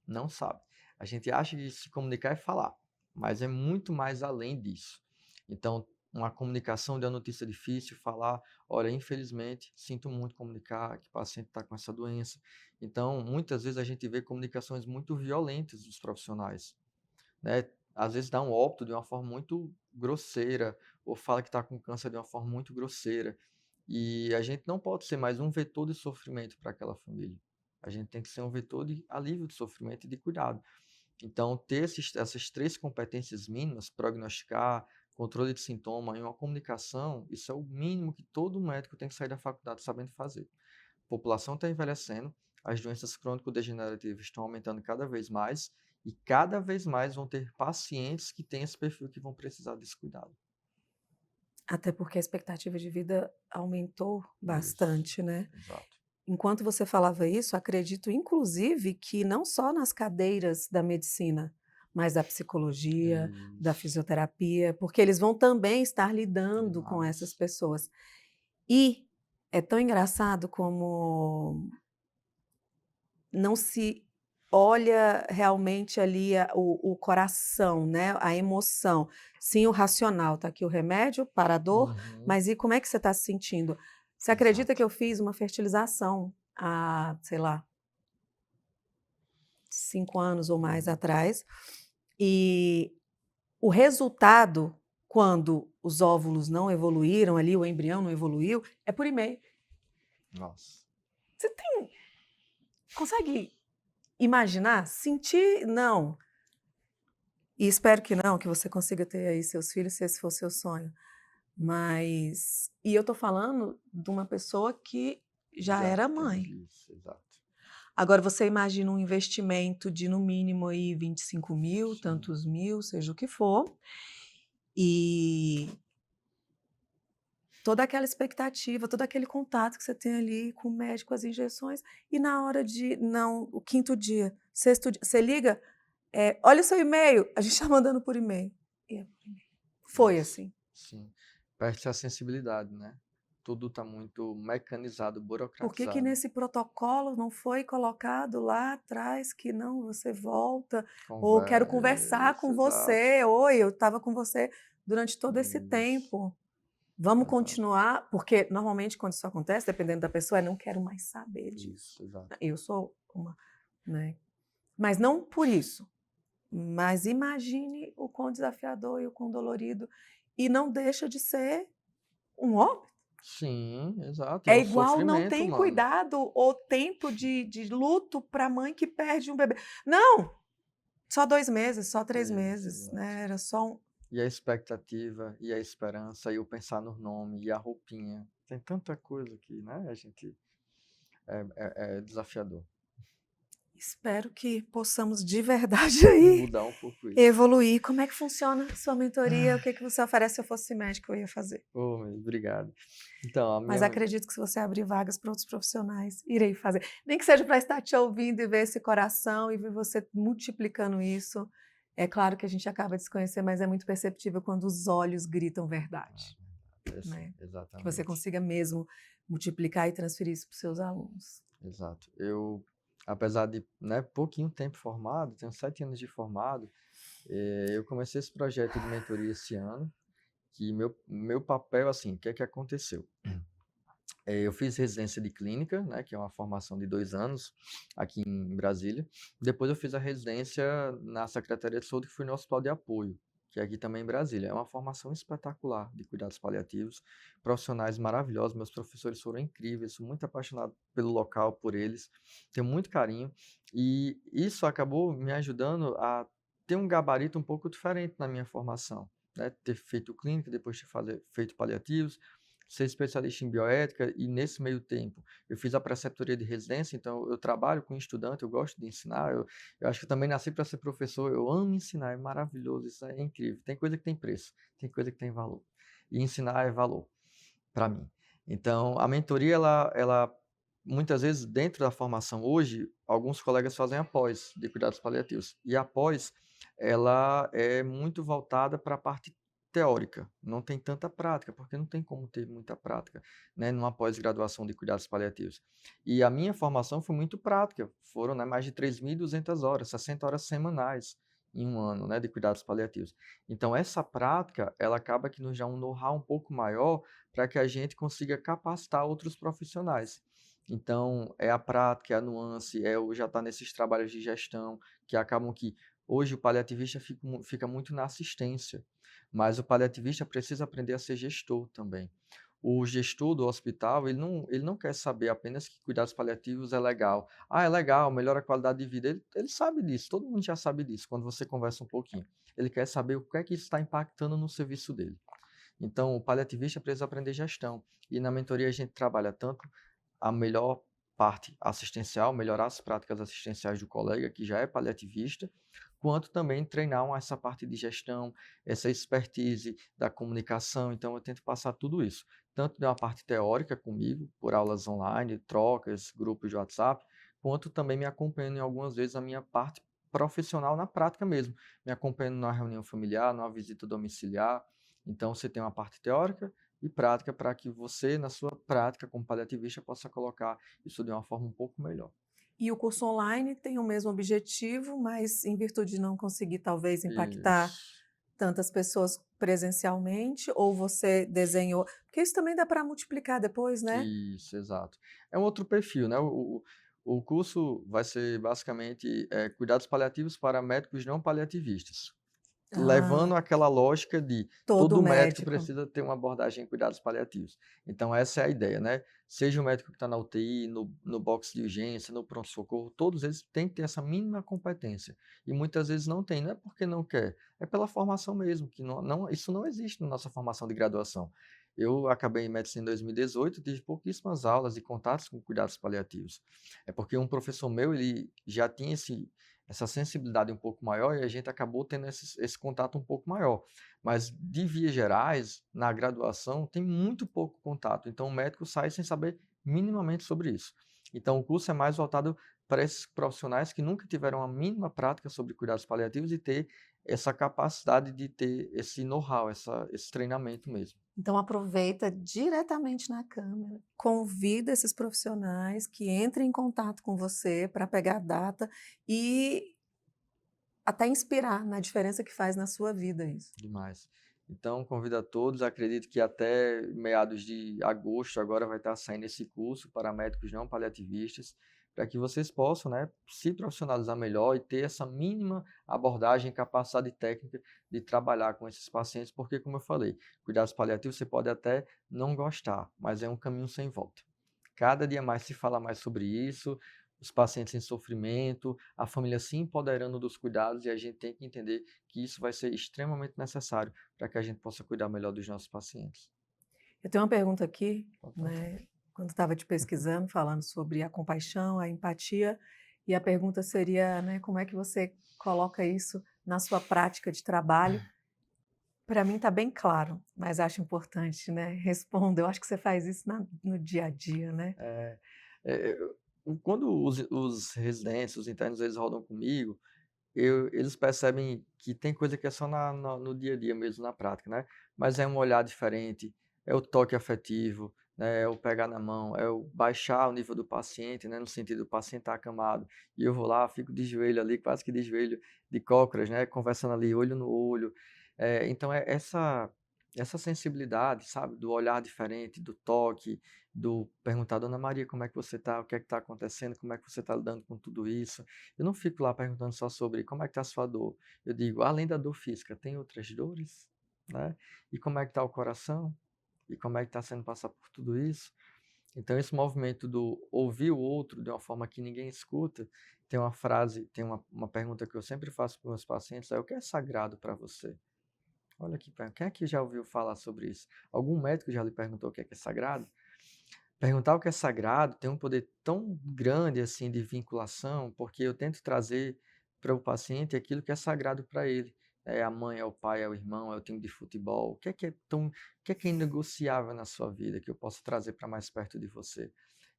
não sabe. A gente acha que se comunicar é falar, mas é muito mais além disso. Então, uma comunicação de uma notícia difícil, falar, olha, infelizmente, sinto muito comunicar que o paciente está com essa doença. Então, muitas vezes a gente vê comunicações muito violentas dos profissionais, né? Às vezes dá um óbito de uma forma muito grosseira, ou fala que está com câncer de uma forma muito grosseira. E a gente não pode ser mais um vetor de sofrimento para aquela família. A gente tem que ser um vetor de alívio de sofrimento e de cuidado. Então, ter essas 3 competências mínimas, prognosticar, controle de sintoma e uma comunicação, isso é o mínimo que todo médico tem que sair da faculdade sabendo fazer. A população está envelhecendo, as doenças crônico-degenerativas estão aumentando cada vez mais e cada vez mais vão ter pacientes que têm esse perfil que vão precisar desse cuidado. Até porque a expectativa de vida aumentou Isso, bastante, né? exato. Enquanto você falava isso, acredito inclusive que não só nas cadeiras da medicina, mais da psicologia, da Isso. fisioterapia, porque eles vão também estar lidando com essas Demais. pessoas. E é tão engraçado como não se olha realmente ali o coração, né, a emoção. Sim, o racional, tá aqui o remédio para a dor, Uhum. mas e como é que você está se sentindo? Você acredita que Exato. eu fiz uma fertilização há, sei lá, 5 anos ou mais Uhum. atrás, e o resultado, quando os óvulos não evoluíram ali, o embrião não evoluiu, é por e-mail. Nossa. Você consegue imaginar? Sentir? Não. E espero que não, que você consiga ter aí seus filhos, se esse for seu sonho. Mas eu tô falando de uma pessoa que já Já era tem mãe. isso, exato. Agora você imagina um investimento de no mínimo aí 25.000, Sim, tantos mil, seja o que for, e toda aquela expectativa, todo aquele contato que você tem ali com o médico, as injeções, e na hora de não, o quinto dia, sexto dia, você liga, olha o seu e-mail, a gente está mandando por e-mail. E é por e-mail. Foi nossa. assim. Sim. Perde a sensibilidade, né? Tudo está muito mecanizado, Por que que burocratizado. nesse protocolo não foi colocado lá atrás que não, você volta, ou quero conversar com Conversa, exato. você, oi, eu estava com você durante todo esse Isso, tempo. Vamos exato. continuar, porque normalmente quando isso acontece, dependendo da pessoa, é não quero mais saber disso. Isso, exato. Eu sou uma, né? Mas não por isso. Mas imagine o quão desafiador e o quão dolorido. E não deixa de ser um óbito. Sim, exato. E é É um igual não sofrimento, tem mano. cuidado ou tempo de luto para a mãe que perde um bebê. Não, só 2 meses, só 3 Isso, meses, exato. né, era só um. E a expectativa, e a esperança, e o pensar no nome, e a roupinha. Tem tanta coisa que, né, a gente é desafiador. Espero que possamos de verdade aí Mudar um pouco isso. evoluir. Como é que funciona a sua mentoria? O Ai, que que você oferece? Se eu fosse médico, eu ia fazer. ô, meu, obrigado. Então, a Mas minha. acredito que se você abrir vagas para outros profissionais, irei fazer. Nem que seja para estar te ouvindo e ver esse coração e ver você multiplicando isso. É claro que a gente acaba de se conhecer, mas é muito perceptível quando os olhos gritam verdade, né? Que você Exatamente. consiga mesmo multiplicar e transferir isso para os seus alunos. Exato. Eu, apesar de, né, pouquinho tempo formado, tenho 7 anos de formado, eu comecei esse projeto de mentoria esse ano, que meu papel, assim, o que é que aconteceu? Eu fiz residência de clínica, né, que é uma formação de 2 anos aqui em Brasília. Depois eu fiz a residência na Secretaria de Saúde, que foi no Hospital de Apoio, que é aqui também em Brasília. É uma formação espetacular de cuidados paliativos, profissionais maravilhosos, meus professores foram incríveis, sou muito apaixonado pelo local, por eles, tenho muito carinho, e isso acabou me ajudando a ter um gabarito um pouco diferente na minha formação, né, ter feito clínica, depois de feito paliativos, ser especialista em bioética, e nesse meio tempo eu fiz a preceptoria de residência, então eu trabalho com estudante, eu gosto de ensinar, eu acho que eu também nasci para ser professor, eu amo ensinar, é maravilhoso, isso é incrível. Tem coisa que tem preço, tem coisa que tem valor. E ensinar é valor para mim. Então, a mentoria, ela muitas vezes dentro da formação hoje, alguns colegas fazem a pós de cuidados paliativos. E a pós, ela é muito voltada para a parte teórica, não tem tanta prática, porque não tem como ter muita prática, né, numa pós-graduação de cuidados paliativos. E a minha formação foi muito prática, foram, né, mais de 3.200 horas, 60 horas semanais em um ano, né, de cuidados paliativos. Então, essa prática, ela acaba que nos dá um know-how um pouco maior para que a gente consiga capacitar outros profissionais. Então, é a prática, é a nuance, já estar nesses trabalhos de gestão, que acabam que hoje o paliativista fica muito na assistência, mas o paliativista precisa aprender a ser gestor também. O gestor do hospital, ele não quer saber apenas que cuidados paliativos é legal. Ah, é legal, melhora a qualidade de vida. Ele sabe disso, todo mundo já sabe disso, quando você conversa um pouquinho. Ele quer saber o que é que isso está impactando no serviço dele. Então, o paliativista precisa aprender gestão. E na mentoria a gente trabalha tanto a melhor parte assistencial, melhorar as práticas assistenciais do colega que já é paliativista, quanto também treinar essa parte de gestão, essa expertise da comunicação. Então, eu tento passar tudo isso, tanto de uma parte teórica comigo, por aulas online, trocas, grupos de WhatsApp, quanto também me acompanhando em algumas vezes a minha parte profissional na prática mesmo, me acompanhando numa reunião familiar, numa visita domiciliar. Então, você tem uma parte teórica e prática para que você, na sua prática como paliativista, possa colocar isso de uma forma um pouco melhor. E o curso online tem o mesmo objetivo, mas em virtude de não conseguir talvez impactar Isso, tantas pessoas presencialmente, ou você desenhou, porque isso também dá para multiplicar depois, né? isso, exato. É um outro perfil, né? O curso vai ser basicamente cuidados paliativos para médicos não paliativistas, Ah, levando aquela lógica de todo todo médico médico. precisa ter uma abordagem em cuidados paliativos. Então, essa é a ideia, né? Seja o médico que está na UTI, no box de urgência, no pronto-socorro, todos eles têm que ter essa mínima competência. E muitas vezes não tem, não é porque não quer, é pela formação mesmo, que isso não existe na nossa formação de graduação. Eu acabei em medicina em 2018, tive pouquíssimas aulas e contatos com cuidados paliativos. É porque um professor meu, ele já tinha essa sensibilidade um pouco maior e a gente acabou tendo esse contato um pouco maior. Mas, de vias gerais, na graduação, tem muito pouco contato. Então, o médico sai sem saber minimamente sobre isso. Então, o curso é mais voltado para esses profissionais que nunca tiveram a mínima prática sobre cuidados paliativos e ter essa capacidade de ter esse know-how, esse treinamento mesmo. Então aproveita diretamente na câmera, convida esses profissionais que entrem em contato com você para pegar a data e até inspirar na diferença que faz na sua vida isso. Demais. Então, convido a todos. Acredito que até meados de agosto agora vai estar saindo esse curso para médicos não paliativistas, para que vocês possam, né, se profissionalizar melhor e ter essa mínima abordagem e capacidade técnica de trabalhar com esses pacientes, porque, como eu falei, cuidados paliativos você pode até não gostar, mas é um caminho sem volta. Cada dia mais se fala mais sobre isso, os pacientes em sofrimento, a família se empoderando dos cuidados, e a gente tem que entender que isso vai ser extremamente necessário para que a gente possa cuidar melhor dos nossos pacientes. Eu tenho uma pergunta aqui, Pode perguntar. né, quando estava te pesquisando, falando sobre a compaixão, a empatia, e a pergunta seria, né, como é que você coloca isso na sua prática de trabalho? Para mim está bem claro, mas acho importante, né, responda. Eu acho que você faz isso no dia a dia, né? É, é, quando os residentes, os internos, eles rodam comigo, eles percebem que tem coisa que é só no dia a dia mesmo, na prática, né? Mas é um olhar diferente, é o toque afetivo, né? É o pegar na mão, é o baixar o nível do paciente, né? No sentido do paciente estar acamado, e eu vou lá, fico de joelho ali, quase que de joelho de cócoras, né? Conversando ali, olho no olho. Então, é essa sensibilidade, sabe? Do olhar diferente, do toque, do perguntar, Dona Maria, como é que você está? O que é que está acontecendo? Como é que você está lidando com tudo isso? Eu não fico lá perguntando só sobre como é que está a sua dor. Eu digo, além da dor física, tem outras dores, né? E como é que está o coração? E como é que está sendo passar por tudo isso? Então, esse movimento do ouvir o outro de uma forma que ninguém escuta, tem uma frase, tem uma pergunta que eu sempre faço para os meus pacientes, é o que é sagrado para você? Olha aqui, quem é que já ouviu falar sobre isso? Algum médico já lhe perguntou o que é sagrado? Perguntar o que é sagrado tem um poder tão grande assim de vinculação, porque eu tento trazer para o paciente aquilo que é sagrado para ele. É a mãe, é o pai, é o irmão, é o time de futebol. O que é inegociável na sua vida que eu posso trazer para mais perto de você?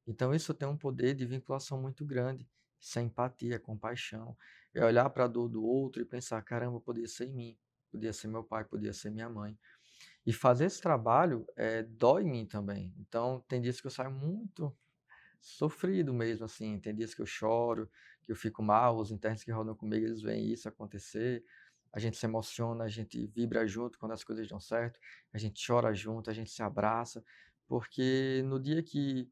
Então isso tem um poder de vinculação muito grande. Isso é empatia, compaixão. É olhar para a dor do outro e pensar, caramba, podia ser em mim, podia ser meu pai, podia ser minha mãe. E fazer esse trabalho, dói em mim também. Então, tem dias que eu saio muito sofrido mesmo, assim. Tem dias que eu choro, que eu fico mal, os internos que rodam comigo, eles veem isso acontecer. A gente se emociona, a gente vibra junto quando as coisas dão certo, a gente chora junto, a gente se abraça, porque no dia que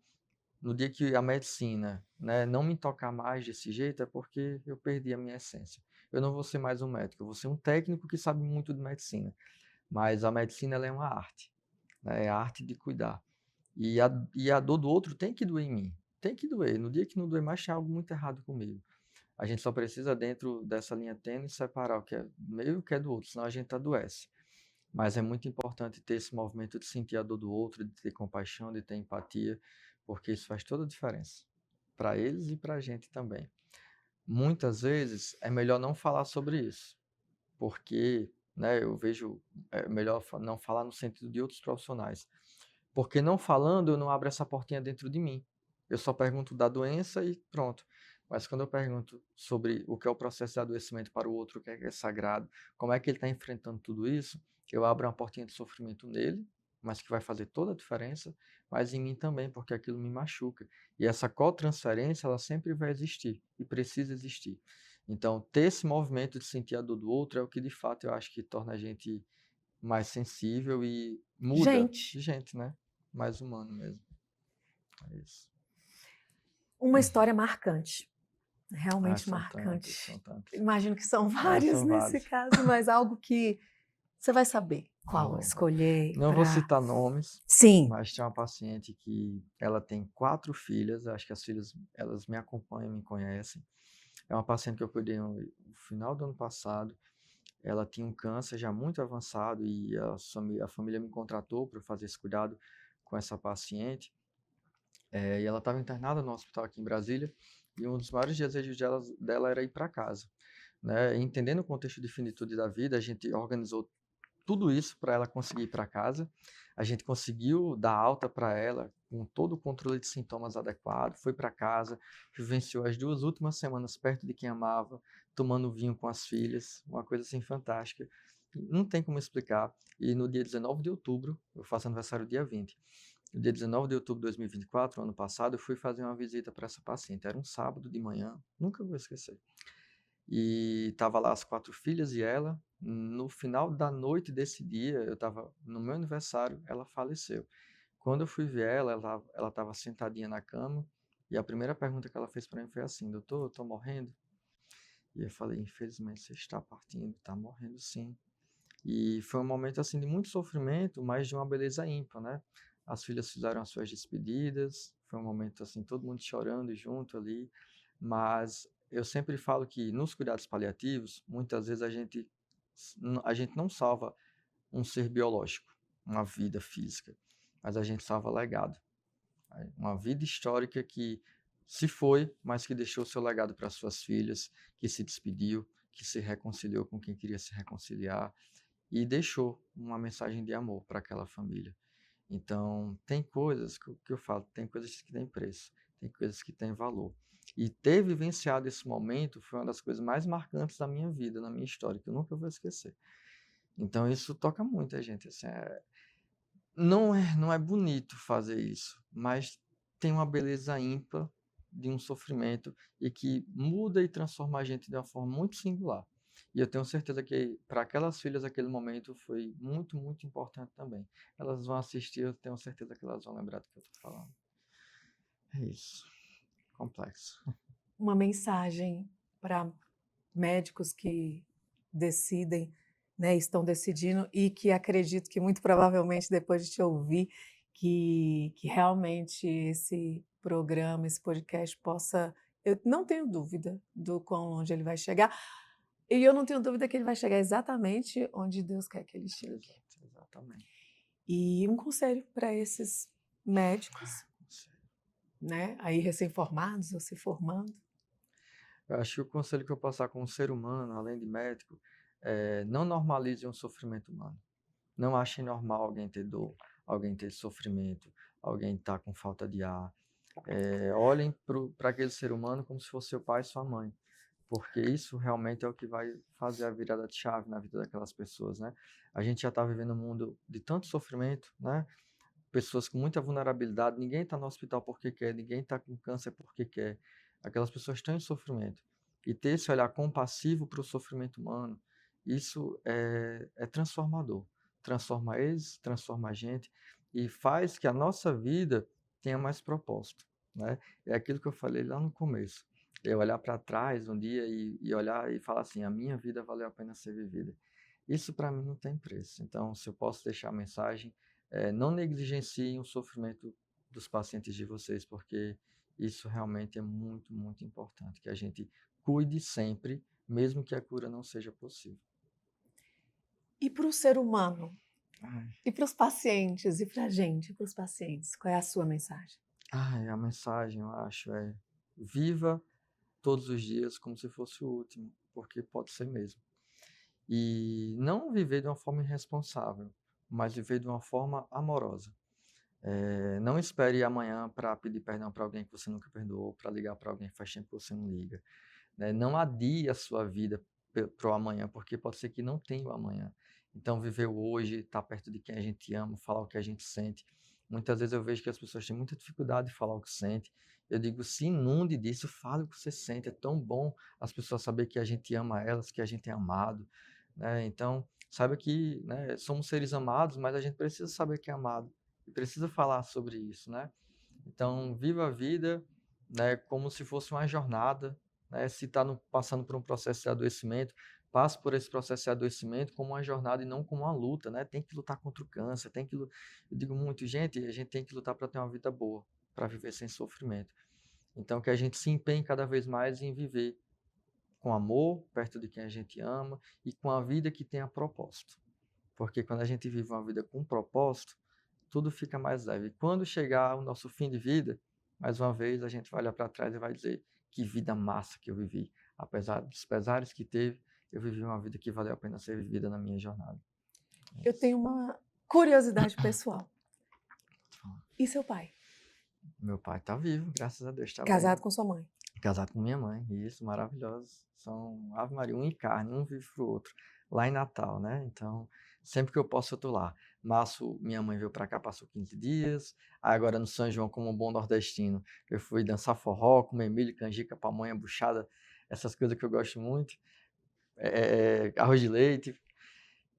a medicina, né, não me tocar mais desse jeito, é porque eu perdi a minha essência. Eu não vou ser mais um médico, eu vou ser um técnico que sabe muito de medicina. Mas a medicina ela é uma arte, né? É a arte de cuidar. E a dor do outro tem que doer em mim. Tem que doer. No dia que não doer mais, tem algo muito errado comigo. A gente só precisa, dentro dessa linha tênue, separar o que é meu e o que é do outro, senão a gente adoece. Mas é muito importante ter esse movimento de sentir a dor do outro, de ter compaixão, de ter empatia, porque isso faz toda a diferença. Para eles e para a gente também. Muitas vezes é melhor não falar sobre isso, porque, né, eu vejo melhor não falar no sentido de outros profissionais, porque não falando eu não abro essa portinha dentro de mim. Eu só pergunto da doença e pronto. Mas quando eu pergunto sobre o que é o processo de adoecimento para o outro, o que é sagrado, como é que ele está enfrentando tudo isso, eu abro uma portinha de sofrimento nele, mas que vai fazer toda a diferença, mas em mim também, porque aquilo me machuca. E essa cotransferência, ela sempre vai existir e precisa existir. Então, ter esse movimento de sentir a dor do outro é o que de fato eu acho que torna a gente mais sensível e muda Gente, gente, né? Mais humano mesmo. É isso. uma história marcante, Ah, realmente são tantos, são marcante. tantos. Imagino que são Ah, vários são nesse vários. caso, mas algo que você vai saber qual Vou. escolher Não vou para. citar nomes, Sim. mas tem uma paciente que ela tem 4 filhas, acho que as filhas, elas me acompanham, me conhecem. É uma paciente que eu cuidei no final do ano passado. Ela tinha um câncer já muito avançado e a família me contratou para fazer esse cuidado com essa paciente. E ela estava internada no hospital aqui em Brasília, e um dos maiores desejos dela era ir para casa. Né? Entendendo o contexto de finitude da vida, a gente organizou tudo isso para ela conseguir ir para casa. A gente conseguiu dar alta para ela com todo o controle de sintomas adequado, foi para casa, vivenciou as 2 últimas semanas perto de quem amava, tomando vinho com as filhas, uma coisa assim fantástica. Não tem como explicar. E no dia 19 de outubro, eu faço aniversário dia 20. No dia 19 de outubro de 2024, ano passado, eu fui fazer uma visita para essa paciente. Era um sábado de manhã, nunca vou esquecer. E estava lá as 4 filhas e ela. No final da noite desse dia, eu estava no meu aniversário, ela faleceu. Quando eu fui ver ela estava sentadinha na cama, e a primeira pergunta que ela fez para mim foi assim: doutor, eu estou morrendo? E eu falei: infelizmente você está partindo, está morrendo sim. E foi um momento assim de muito sofrimento, mas de uma beleza ímpar, né? As filhas fizeram as suas despedidas, foi um momento assim, todo mundo chorando junto ali, mas eu sempre falo que nos cuidados paliativos, muitas vezes a gente não salva um ser biológico, uma vida física, mas a gente salva legado, uma vida histórica que se foi, mas que deixou seu legado para suas filhas, que se despediu, que se reconciliou com quem queria se reconciliar e deixou uma mensagem de amor para aquela família. Então, tem coisas que eu falo, tem coisas que têm preço, tem coisas que têm valor. E ter vivenciado esse momento foi uma das coisas mais marcantes da minha vida, na minha história, que eu nunca vou esquecer. Então, isso toca muito a gente. Assim, não é bonito fazer isso, mas tem uma beleza ímpar de um sofrimento e que muda e transforma a gente de uma forma muito singular. E eu tenho certeza que para aquelas filhas aquele momento foi muito, muito importante também. Elas vão assistir, eu tenho certeza que elas vão lembrar do que eu estou falando. É isso. Complexo. Uma mensagem para médicos que decidem, né, estão decidindo e que acredito que muito provavelmente depois de te ouvir, que realmente esse programa, esse podcast possa. Eu não tenho dúvida do quão longe ele vai chegar, e eu não tenho dúvida que ele vai chegar exatamente onde Deus quer que ele chegue. Exato, exatamente. E um conselho para esses médicos, né, aí recém-formados ou se formando. Eu acho que o conselho que eu posso dar como ser humano, além de médico, é não normalize um sofrimento humano. Não achem normal alguém ter dor, alguém ter sofrimento, alguém estar com falta de ar. Olhem para aquele ser humano como se fosse seu pai e sua mãe, porque isso realmente é o que vai fazer a virada de chave na vida daquelas pessoas, né? A gente já está vivendo um mundo de tanto sofrimento, né? Pessoas com muita vulnerabilidade, ninguém está no hospital porque quer, ninguém está com câncer porque quer. Aquelas pessoas estão em sofrimento. E ter esse olhar compassivo para o sofrimento humano, isso é transformador. Transforma eles, transforma a gente e faz que a nossa vida tenha mais propósito, né? É aquilo que eu falei lá no começo. Eu olhar para trás um dia e olhar e falar assim, a minha vida valeu a pena ser vivida. Isso para mim não tem preço. Então, se eu posso deixar a mensagem, não negligenciem o sofrimento dos pacientes de vocês, porque isso realmente é muito, muito importante, que a gente cuide sempre, mesmo que a cura não seja possível. E para o ser humano, Ai, e para os pacientes, e para a gente, para os pacientes, qual é a sua mensagem? a mensagem, eu acho, viva todos os dias como se fosse o último, porque pode ser mesmo. E não viver de uma forma irresponsável, mas viver de uma forma amorosa. Não espere amanhã para pedir perdão para alguém que você nunca perdoou, para ligar para alguém que faz tempo que você não liga, né? Não adie a sua vida para o amanhã, porque pode ser que não tenha o amanhã. Então, viver o hoje, estar perto de quem a gente ama, falar o que a gente sente. Muitas vezes eu vejo que as pessoas têm muita dificuldade de falar o que sente. Eu digo, se inunde disso, fale o que você sente. É tão bom as pessoas saberem que a gente ama elas, que a gente é amado, né? Então, saiba que, né, somos seres amados, mas a gente precisa saber que é amado e precisa falar sobre isso, né? Então, viva a vida, né, como se fosse uma jornada, né? Se está passando por um processo de adoecimento, passe por esse processo de adoecimento como uma jornada e não como uma luta, né? Tem que lutar contra o câncer, eu digo muito, gente, a gente tem que lutar para ter uma vida boa, para viver sem sofrimento. Então, que a gente se empenhe cada vez mais em viver com amor, perto de quem a gente ama e com a vida que tenha propósito. Porque quando a gente vive uma vida com propósito, tudo fica mais leve. Quando chegar o nosso fim de vida, mais uma vez a gente vai olhar para trás e vai dizer que vida massa que eu vivi. Apesar dos pesares que teve, eu vivi uma vida que valeu a pena ser vivida na minha jornada. Eu tenho uma curiosidade pessoal. E seu pai? Meu pai está vivo, graças a Deus. Tá Casado bem. com sua mãe? Casado com minha mãe, isso, maravilhoso. São Ave Maria, um em carne, um vive pro outro. Lá em Natal, né? Então, sempre que eu posso, eu tô lá. Março, minha mãe veio para cá, passou 15 dias. Aí agora no São João, como um bom nordestino, eu fui dançar forró, comer milho, canjica, pamonha, buchada, essas coisas que eu gosto muito. Arroz de leite.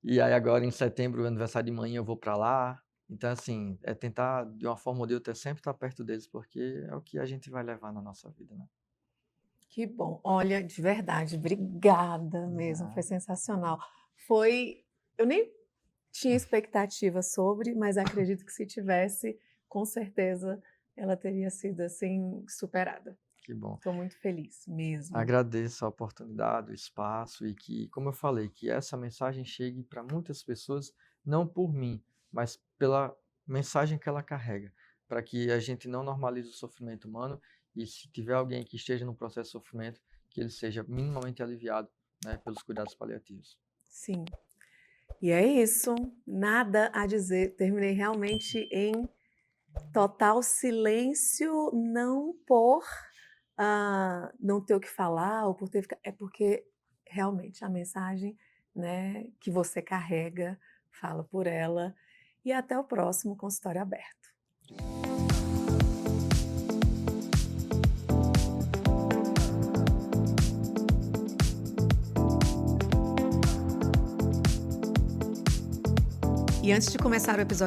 E aí agora em setembro, aniversário de manhã, eu vou para lá. Então, assim, é tentar, de uma forma ou de outra, sempre estar perto deles, porque é o que a gente vai levar na nossa vida, né? Que bom. Olha, de verdade, obrigada mesmo, foi sensacional. Eu nem tinha expectativa sobre, mas acredito que se tivesse, com certeza ela teria sido assim superada. Que bom. Estou muito feliz mesmo. Agradeço a oportunidade, o espaço e que, como eu falei, que essa mensagem chegue para muitas pessoas, não por mim, mas pela mensagem que ela carrega, para que a gente não normalize o sofrimento humano e se tiver alguém que esteja no processo de sofrimento, que ele seja minimamente aliviado, né, pelos cuidados paliativos. Sim. E é isso, nada a dizer. Terminei realmente em total silêncio, não por não ter o que falar ou por ter é porque realmente a mensagem, né, que você carrega fala por ela. E até o próximo Consultório Aberto. E antes de começar o episódio